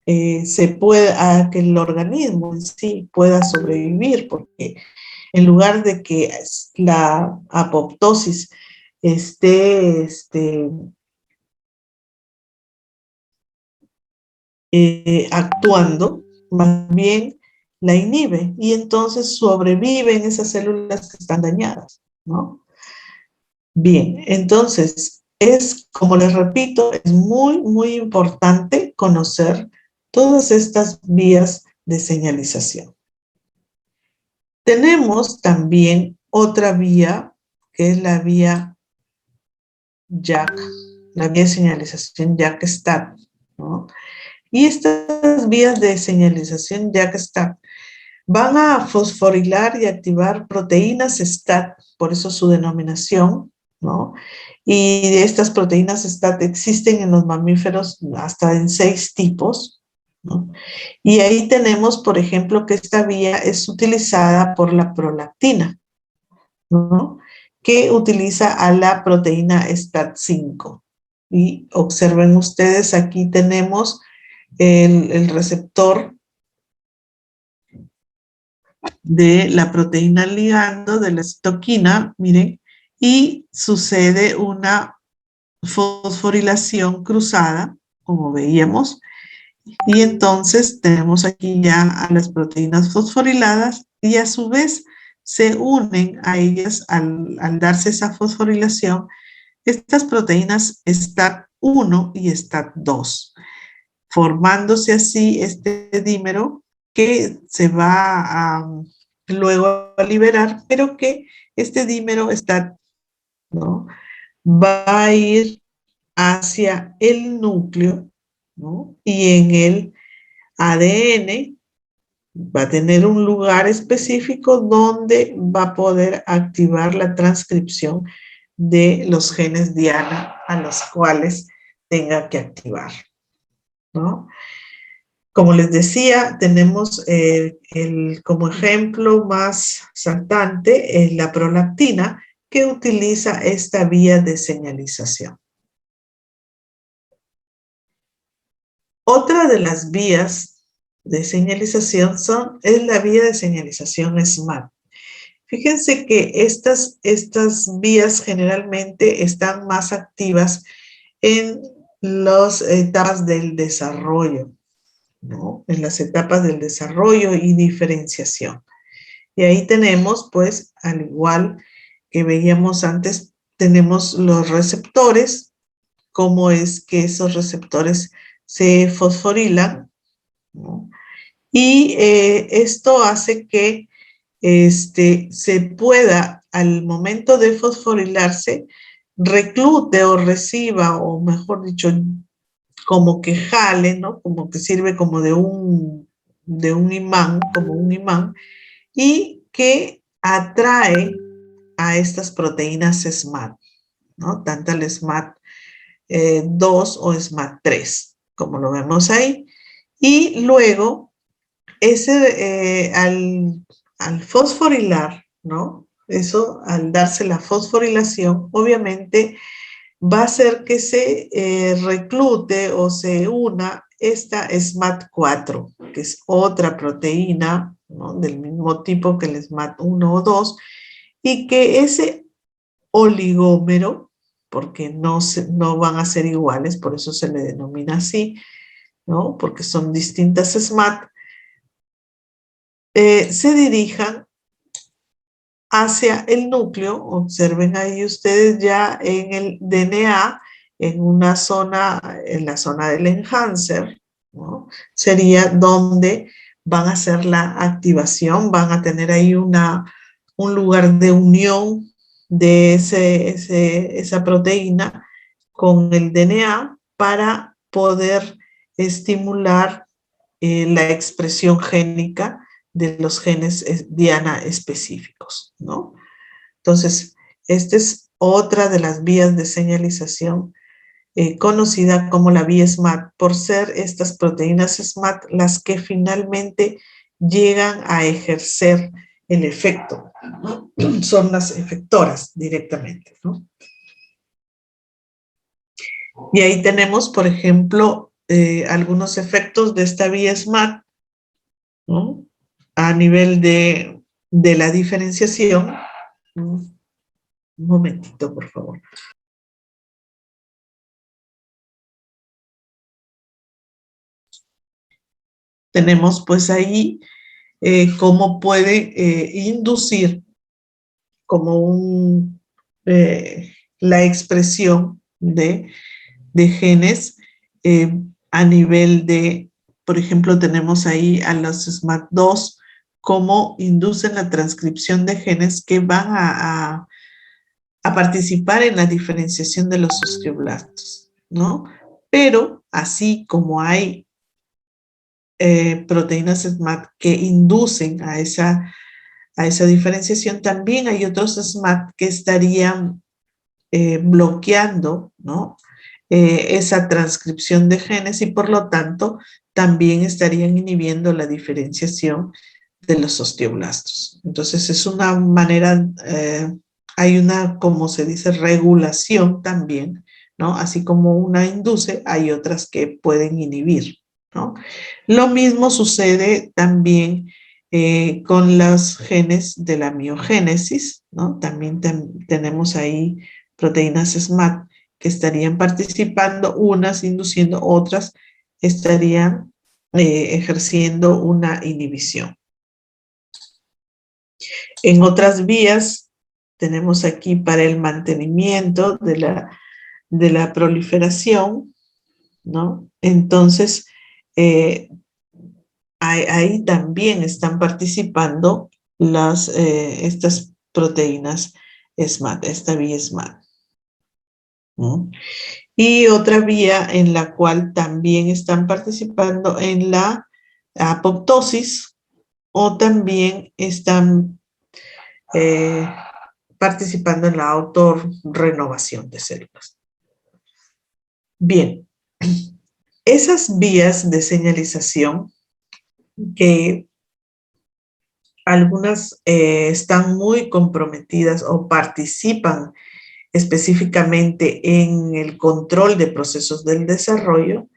a que el organismo en sí pueda sobrevivir, porque en lugar de que la apoptosis esté actuando, más bien la inhibe, y entonces sobreviven esas células que están dañadas, ¿no? Bien, entonces como les repito, es muy, muy importante conocer todas estas vías de señalización. Tenemos también otra vía, que es la vía JAK, la vía de señalización JAK-STAT, ¿no? Y estas vías de señalización JAK-STAT van a fosforilar y activar proteínas STAT, por eso su denominación, ¿no? Y estas proteínas STAT existen en los mamíferos hasta en 6 tipos, ¿no? Y ahí tenemos, por ejemplo, que esta vía es utilizada por la prolactina, ¿no?, que utiliza a la proteína STAT5. Y observen ustedes, aquí tenemos el receptor de la proteína ligando de la citoquina, miren, y sucede una fosforilación cruzada, como veíamos, y entonces tenemos aquí ya a las proteínas fosforiladas, y a su vez se unen a ellas al darse esa fosforilación estas proteínas STAT1 y STAT2, formándose así este dímero que se va luego a liberar, pero que este dímero STAT, ¿no?, va a ir hacia el núcleo, ¿no?, y en el ADN va a tener un lugar específico donde va a poder activar la transcripción de los genes Diana a los cuales tenga que activar, ¿no? Como les decía, tenemos como ejemplo más saltante la prolactina, que utiliza esta vía de señalización. Otra de las vías de señalización es la vía de señalización SMAD. Fíjense que estas vías generalmente están más activas en las etapas del desarrollo, ¿no?, en las etapas del desarrollo y diferenciación. Y ahí tenemos, pues, al igual que veíamos antes, tenemos los receptores, cómo es que esos receptores se fosforilan, ¿no? Y esto hace que se pueda, al momento de fosforilarse, reclute o reciba, o mejor dicho, como que jale, ¿no?, como que sirve como de un imán, como un imán, y que atrae a estas proteínas SMAD, ¿no?, tanto el SMAD2 o SMAD3, como lo vemos ahí. Y luego, al fosforilar, ¿no?, eso, al darse la fosforilación, obviamente va a hacer que se reclute o se una esta SMAD4, que es otra proteína, ¿no?, del mismo tipo que el SMAD1 o 2, y que ese oligómero, porque no van a ser iguales, por eso se le denomina así, ¿no?, porque son distintas SMAD, se dirijan hacia el núcleo. Observen ahí ustedes ya en el DNA, en una zona, en la zona del enhancer, ¿no?, sería donde van a hacer la activación, van a tener ahí un lugar de unión de esa proteína con el DNA para poder estimular la expresión génica de los genes diana específicos, ¿no? Entonces, esta es otra de las vías de señalización conocida como la vía SMAD, por ser estas proteínas SMAD las que finalmente llegan a ejercer el efecto, ¿no? Son las efectoras directamente, ¿no? Y ahí tenemos, por ejemplo, algunos efectos de esta vía SMAD, ¿no?, a nivel de la diferenciación. Un momentito, por favor. Tenemos pues ahí cómo puede inducir como la expresión de genes a nivel de, por ejemplo, tenemos ahí a los SMAD2, cómo inducen la transcripción de genes que van a participar en la diferenciación de los osteoblastos, ¿no? Pero así como hay proteínas SMAD que inducen a esa diferenciación, también hay otros SMAD que estarían bloqueando, ¿no?, esa transcripción de genes y por lo tanto también estarían inhibiendo la diferenciación de los osteoblastos. Entonces es una manera, hay una, como se dice, regulación también, ¿no? Así como una induce, hay otras que pueden inhibir, ¿no? Lo mismo sucede también con los genes de la miogénesis, ¿no? También tenemos ahí proteínas SMAD que estarían participando, unas induciendo, otras estarían ejerciendo una inhibición. En otras vías tenemos aquí para el mantenimiento de la proliferación, ¿no? Entonces, ahí también están participando estas proteínas SMAD, esta vía SMAD, ¿no? Y otra vía en la cual también están participando en la apoptosis o también están participando en la autorrenovación de células. Bien, esas vías de señalización que algunas están muy comprometidas o participan específicamente en el control de procesos del desarrollo,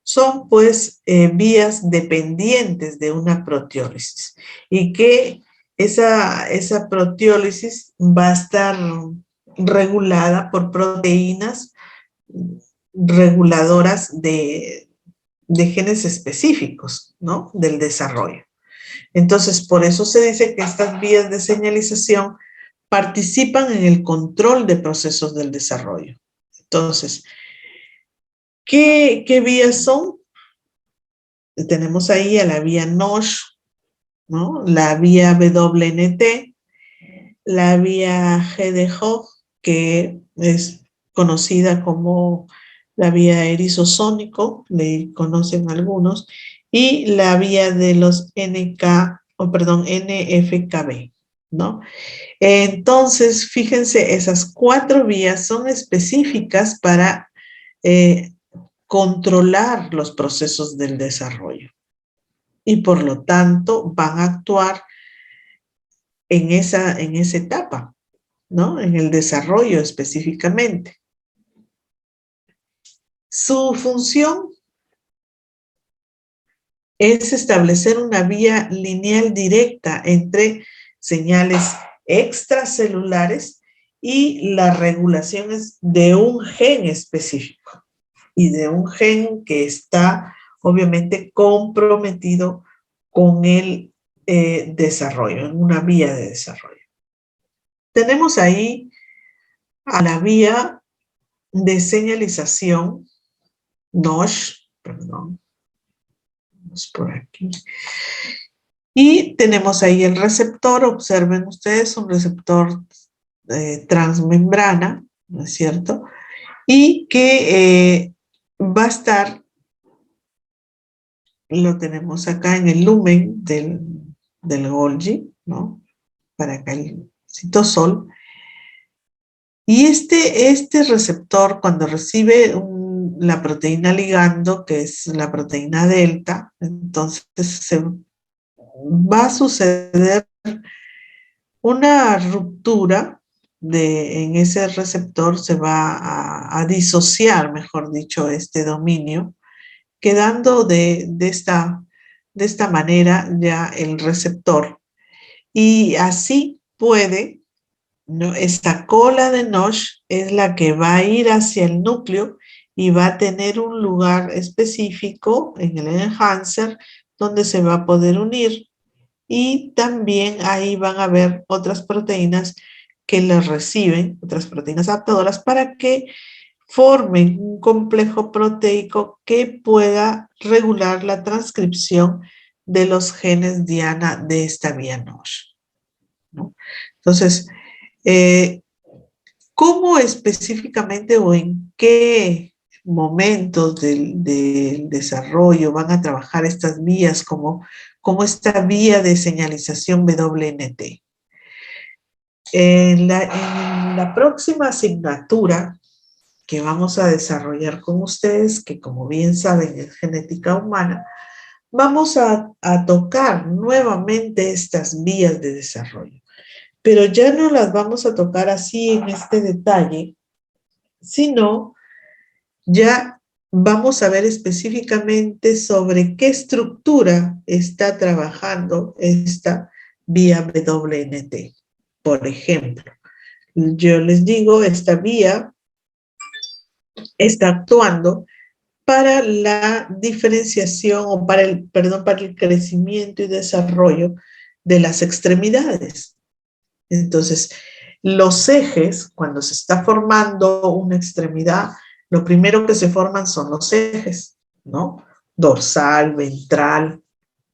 son pues vías dependientes de una proteólisis y que esa proteólisis va a estar regulada por proteínas reguladoras de genes específicos, ¿no?, del desarrollo. Entonces, por eso se dice que estas vías de señalización participan en el control de procesos del desarrollo. Entonces, ¿qué vías son? Tenemos ahí a la vía NOSH, ¿no?, la vía WNT, la vía GDHOG, que es conocida como la vía erizosónico, le conocen algunos, y la vía de los NFKB, ¿no? Entonces, fíjense, esas 4 vías son específicas para controlar los procesos del desarrollo y por lo tanto van a actuar en esa etapa, ¿no?, en el desarrollo específicamente. Su función es establecer una vía lineal directa entre señales extracelulares y las regulaciones de un gen específico y de un gen que está obviamente comprometido con el desarrollo, en una vía de desarrollo. Tenemos ahí a la vía de señalización, NOSH, perdón, vamos por aquí. Y tenemos ahí el receptor, observen ustedes, un receptor transmembrana, ¿no es cierto? Y que va a estar, lo tenemos acá en el lumen del Golgi, ¿no? Para acá el citosol. Y este receptor, cuando recibe la proteína ligando, que es la proteína delta, entonces va a suceder una ruptura en ese receptor, se va a disociar, mejor dicho, este dominio, quedando de esta manera ya el receptor. Y así puede, ¿no? Esta cola de Notch es la que va a ir hacia el núcleo y va a tener un lugar específico en el enhancer donde se va a poder unir. Y también ahí van a haber otras proteínas que las reciben, otras proteínas adaptadoras, para que formen un complejo proteico que pueda regular la transcripción de los genes Diana de esta vía Notch, ¿no? Entonces, ¿cómo específicamente o en qué momentos del desarrollo van a trabajar estas vías como esta vía de señalización WNT? En la próxima asignatura que vamos a desarrollar con ustedes, que como bien saben es genética humana, vamos a tocar nuevamente estas vías de desarrollo. Pero ya no las vamos a tocar así en este detalle, sino ya vamos a ver específicamente sobre qué estructura está trabajando esta vía WNT. Por ejemplo, yo les digo, esta vía está actuando para la diferenciación o para el crecimiento y desarrollo de las extremidades. Entonces, los ejes, cuando se está formando una extremidad, lo primero que se forman son los ejes, ¿no? Dorsal, ventral,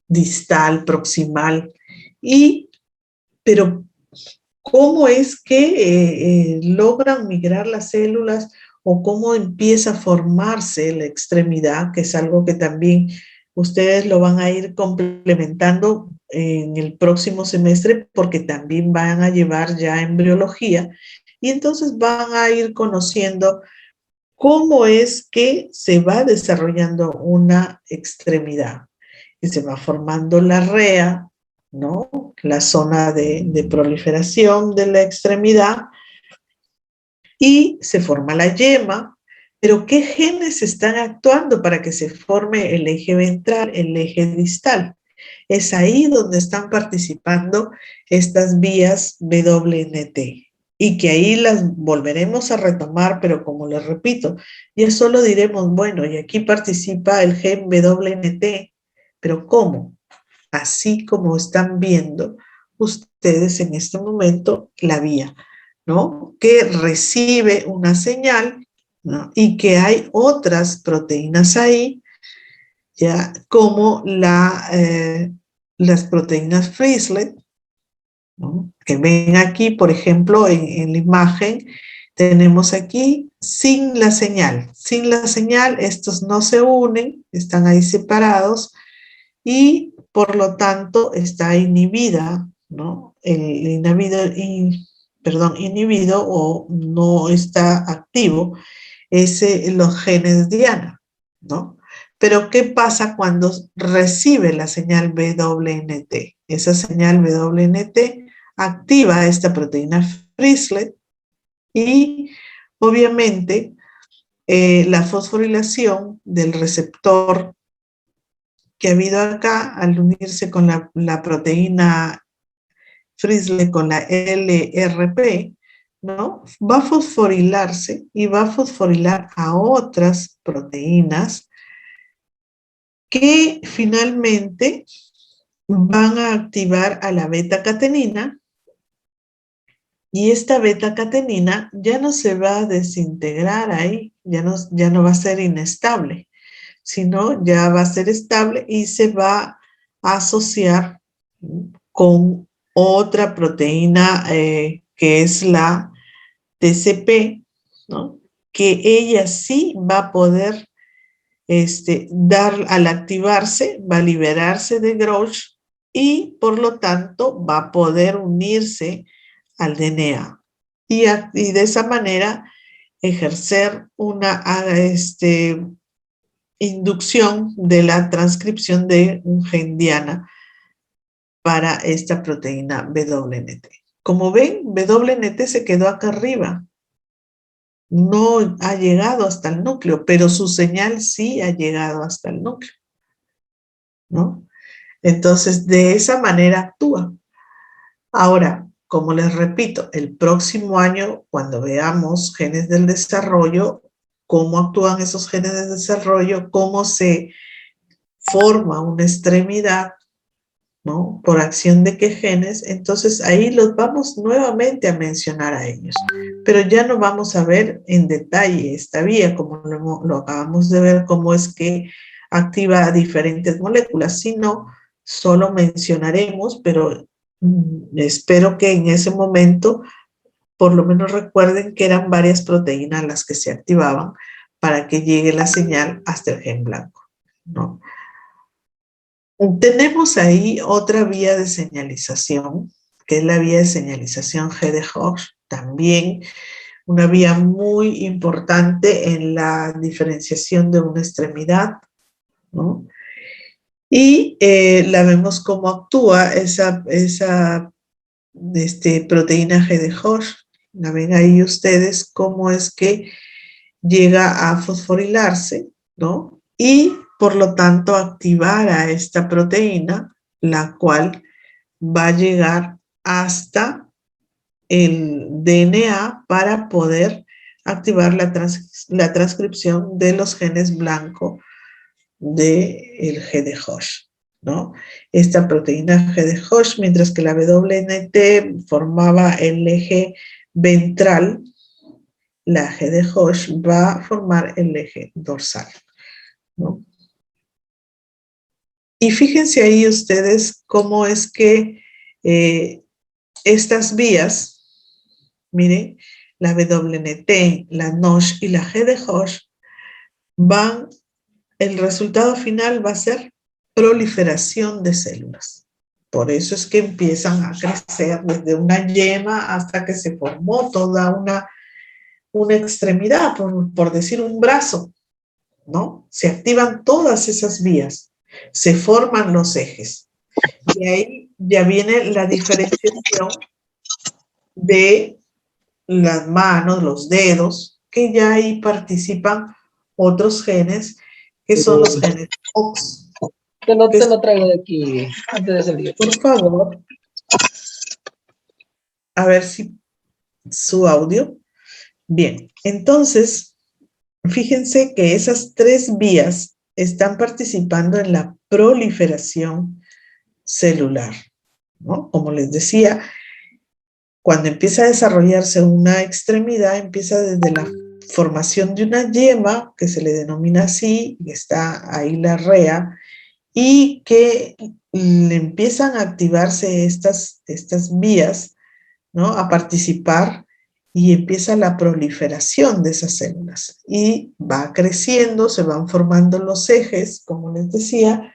distal, proximal. Pero, ¿cómo es que logran migrar las células o cómo empieza a formarse la extremidad, que es algo que también ustedes lo van a ir complementando en el próximo semestre porque también van a llevar ya embriología y entonces van a ir conociendo cómo es que se va desarrollando una extremidad y se va formando la rea, ¿no? La zona de proliferación de la extremidad y se forma la yema. Pero ¿qué genes están actuando para que se forme el eje ventral, el eje distal? Es ahí donde están participando estas vías WNT y que ahí las volveremos a retomar, pero como les repito, ya solo diremos, bueno, y aquí participa el gen WNT, pero ¿cómo? Así como están viendo ustedes en este momento la vía, ¿no? Que recibe una señal, ¿no? Y que hay otras proteínas ahí, ya como las proteínas Frieslet, ¿no? Que ven aquí, por ejemplo, en la imagen, tenemos aquí sin la señal. Sin la señal, estos no se unen, están ahí separados y por lo tanto está inhibida, ¿no? Inhibido o no está activo los genes Diana, ¿no? Pero ¿qué pasa cuando recibe la señal WNT? Esa señal WNT activa esta proteína Frieslet y obviamente la fosforilación del receptor que ha habido acá al unirse con la proteína Frisle con la LRP, ¿no? Va a fosforilarse y va a fosforilar a otras proteínas que finalmente van a activar a la beta-catenina, y esta beta-catenina ya no se va a desintegrar ahí, ya no va a ser inestable, sino ya va a ser estable y se va a asociar con otra proteína que es la TCP, ¿no? Que ella sí va a poder al activarse, va a liberarse de Gauch y por lo tanto va a poder unirse al DNA y de esa manera ejercer una inducción de la transcripción de un gen diana para esta proteína WNT. Como ven, WNT se quedó acá arriba. No ha llegado hasta el núcleo, pero su señal sí ha llegado hasta el núcleo, ¿no? Entonces, de esa manera actúa. Ahora, como les repito, el próximo año, cuando veamos genes del desarrollo, cómo actúan esos genes del desarrollo, cómo se forma una extremidad, ¿no? Por acción de qué genes, entonces ahí los vamos nuevamente a mencionar a ellos. Pero ya no vamos a ver en detalle esta vía, como lo acabamos de ver, cómo es que activa diferentes moléculas, sino solo mencionaremos, pero espero que en ese momento por lo menos recuerden que eran varias proteínas las que se activaban para que llegue la señal hasta el gen blanco, ¿no? Tenemos ahí otra vía de señalización, que es la vía de señalización G de Hox, también una vía muy importante en la diferenciación de una extremidad, ¿no? Y la vemos cómo actúa esa proteína G de Hox. La ven ahí ustedes cómo es que llega a fosforilarse, ¿no? Y por lo tanto activar a esta proteína, la cual va a llegar hasta el DNA para poder activar la transcripción de los genes blanco del G de Hox, ¿no? Esta proteína G de Hox, mientras que la WNT formaba el eje ventral, la G de Hox va a formar el eje dorsal, ¿no? Y fíjense ahí ustedes cómo es que estas vías, miren, la WNT, la NOSH y la G de Hox el resultado final va a ser proliferación de células. Por eso es que empiezan a crecer desde una yema hasta que se formó toda una extremidad, por decir un brazo, ¿no? Se activan todas esas vías, se forman los ejes. Y ahí ya viene la diferenciación de las manos, los dedos, que ya ahí participan otros genes, que son los genes OX. Te lo traigo de aquí antes de salir. Por favor, a ver si su audio. Bien, entonces, fíjense que esas tres vías están participando en la proliferación celular, ¿no? Como les decía, cuando empieza a desarrollarse una extremidad, empieza desde la formación de una yema, que se le denomina así, y está ahí la rea, y que le empiezan a activarse estas vías, ¿no? A participar y empieza la proliferación de esas células. Y va creciendo, se van formando los ejes, como les decía,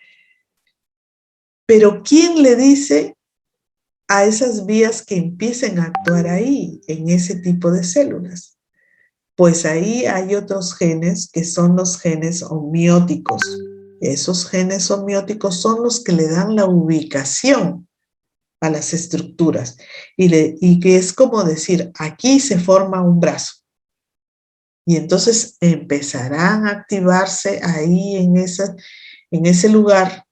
pero ¿quién le dice a esas vías que empiecen a actuar ahí, en ese tipo de células? Pues ahí hay otros genes que son los genes homeóticos. Esos genes homeóticos son los que le dan la ubicación a las estructuras y que es como decir, aquí se forma un brazo. Y entonces empezarán a activarse ahí en ese lugar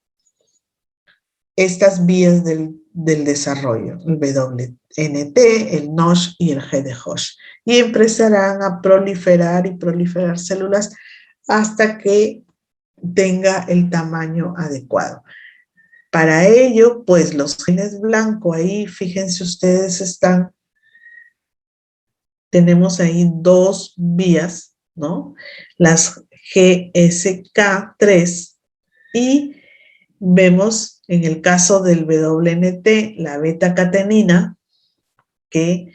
estas vías del desarrollo, el WNT, el NOSH y el G de Hosh. Y empezarán a proliferar y proliferar células hasta que tenga el tamaño adecuado. Para ello, pues los genes blanco ahí, fíjense ustedes, tenemos ahí dos vías, ¿no? Las GSK3 y vemos en el caso del WNT la beta-catenina que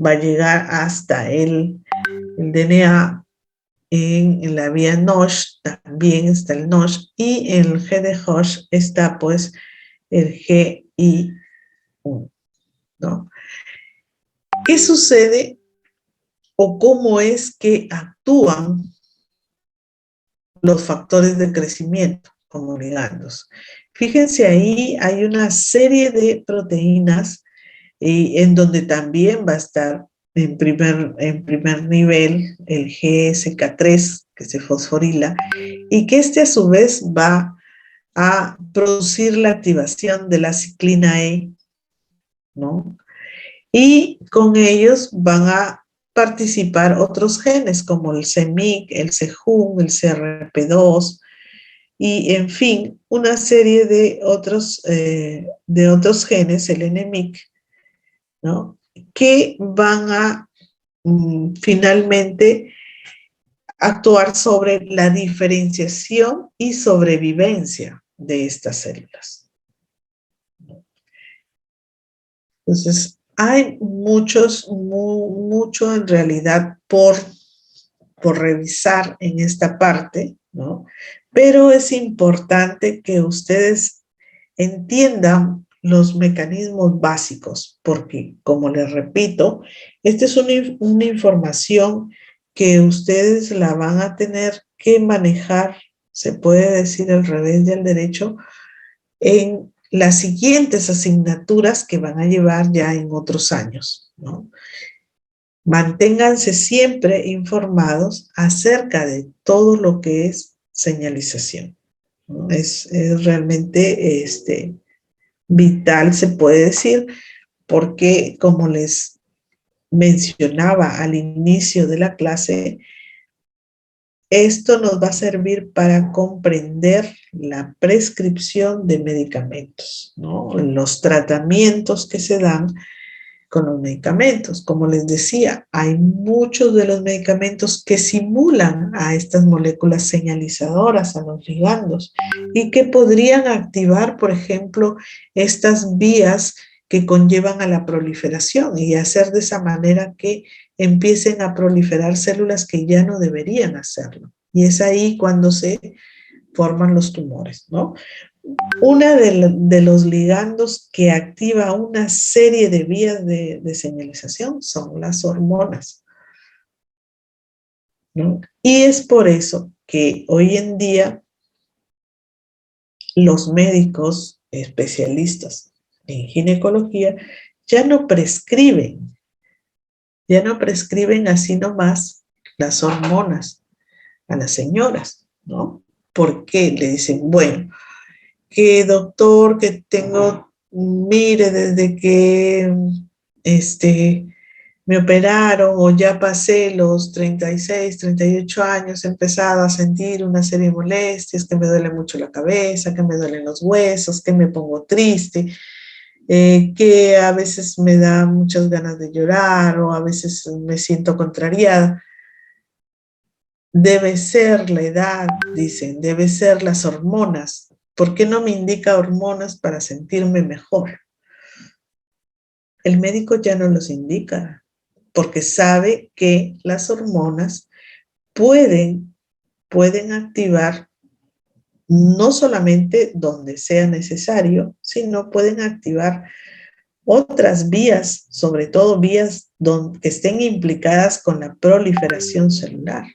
va a llegar hasta el DNA. En la vía NOSH también está el NOSH y en el G de Hosh está pues el GI1, ¿no? ¿Qué sucede o cómo es que actúan los factores de crecimiento como ligandos? Fíjense ahí, hay una serie de proteínas en donde también va a estar en primer nivel el GSK3, que se fosforila, y que a su vez va a producir la activación de la ciclina E, ¿no? Y con ellos van a participar otros genes como el CMYC, el CJUN, el CRP2 y, en fin, una serie de otros genes, el NMYC, ¿no? Que van a finalmente actuar sobre la diferenciación y sobrevivencia de estas células. Entonces, hay mucho en realidad por revisar en esta parte, ¿no? Pero es importante que ustedes entiendan los mecanismos básicos, porque, como les repito, esta es una información que ustedes la van a tener que manejar, se puede decir al revés y al derecho, en las siguientes asignaturas que van a llevar ya en otros años, ¿no? Manténganse siempre informados acerca de todo lo que es señalización, ¿no? Es realmente vital, se puede decir, porque como les mencionaba al inicio de la clase, esto nos va a servir para comprender la prescripción de medicamentos, ¿no? Los tratamientos que se dan con los medicamentos. Como les decía, hay muchos de los medicamentos que simulan a estas moléculas señalizadoras, a los ligandos, y que podrían activar, por ejemplo, estas vías que conllevan a la proliferación y hacer de esa manera que empiecen a proliferar células que ya no deberían hacerlo. Y es ahí cuando se forman los tumores, ¿no? Una de los ligandos que activa una serie de vías de señalización son las hormonas, ¿no? Y es por eso que hoy en día los médicos especialistas en ginecología ya no prescriben así nomás las hormonas a las señoras, ¿no? Porque le dicen, bueno, que doctor, que tengo, mire, desde que me operaron o ya pasé los 36, 38 años, he empezado a sentir una serie de molestias, que me duele mucho la cabeza, que me duelen los huesos, que me pongo triste, que a veces me da muchas ganas de llorar o a veces me siento contrariada. Debe ser la edad, dicen, debe ser las hormonas. ¿Por qué no me indica hormonas para sentirme mejor? El médico ya no los indica, porque sabe que las hormonas pueden activar no solamente donde sea necesario, sino pueden activar otras vías, sobre todo vías que estén implicadas con la proliferación celular.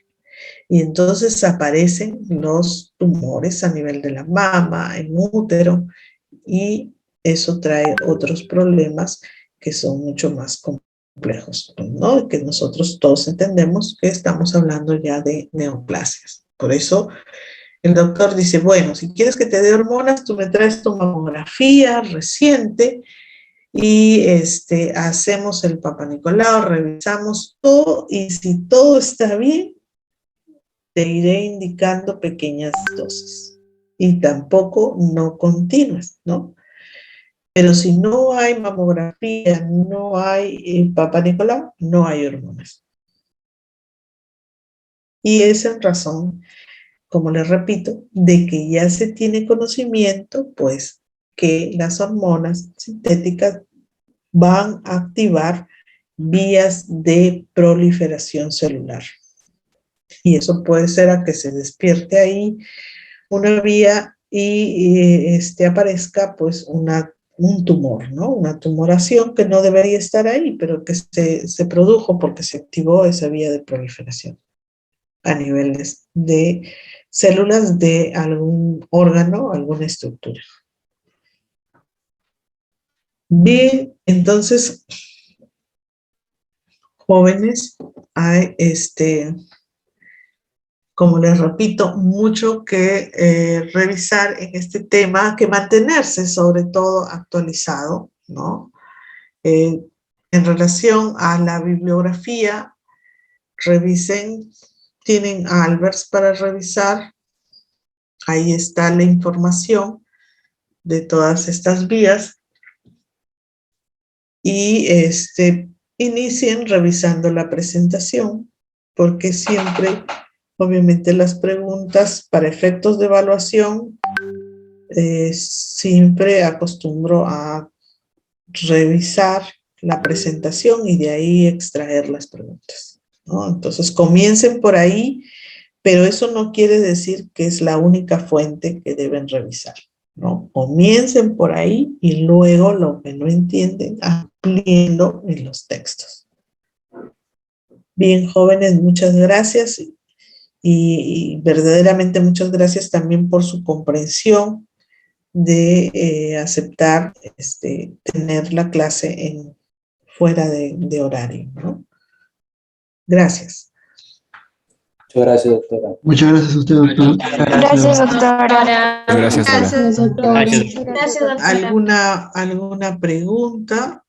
Y entonces aparecen los tumores a nivel de la mama, en útero, y eso trae otros problemas que son mucho más complejos, ¿no? Que nosotros todos entendemos que estamos hablando ya de neoplasias. Por eso El doctor dice, bueno, si quieres que te dé hormonas, tú me traes tu mamografía reciente y hacemos el Papa Nicolau, revisamos todo y si todo está bien, te iré indicando pequeñas dosis. Y tampoco no continuas, ¿no? Pero si no hay mamografía, no hay Papa Nicolau, no hay hormonas. Y es en razón, como les repito, de que ya se tiene conocimiento, pues, que las hormonas sintéticas van a activar vías de proliferación celular. Y eso puede ser a que se despierte ahí una vía y aparezca pues un tumor, ¿no? Una tumoración que no debería estar ahí, pero que se produjo porque se activó esa vía de proliferación a niveles de células de algún órgano, alguna estructura. Bien, entonces, jóvenes, hay como les repito, mucho que revisar en este tema, que mantenerse sobre todo actualizado, ¿no? En relación a la bibliografía, revisen, tienen a Albers para revisar, ahí está la información de todas estas vías y inicien revisando la presentación, porque siempre, obviamente, las preguntas para efectos de evaluación, siempre acostumbro a revisar la presentación y de ahí extraer las preguntas, ¿no? Entonces, comiencen por ahí, pero eso no quiere decir que es la única fuente que deben revisar, ¿no? Comiencen por ahí y luego lo que no entienden, amplíenlo en los textos. Bien, jóvenes, muchas gracias y verdaderamente muchas gracias también por su comprensión de aceptar tener la clase fuera de horario, ¿no? Gracias. Muchas gracias, doctora. Muchas gracias a usted, doctor. Gracias, doctora. Gracias, doctora. Gracias, doctora. Gracias, doctora. ¿Alguna pregunta?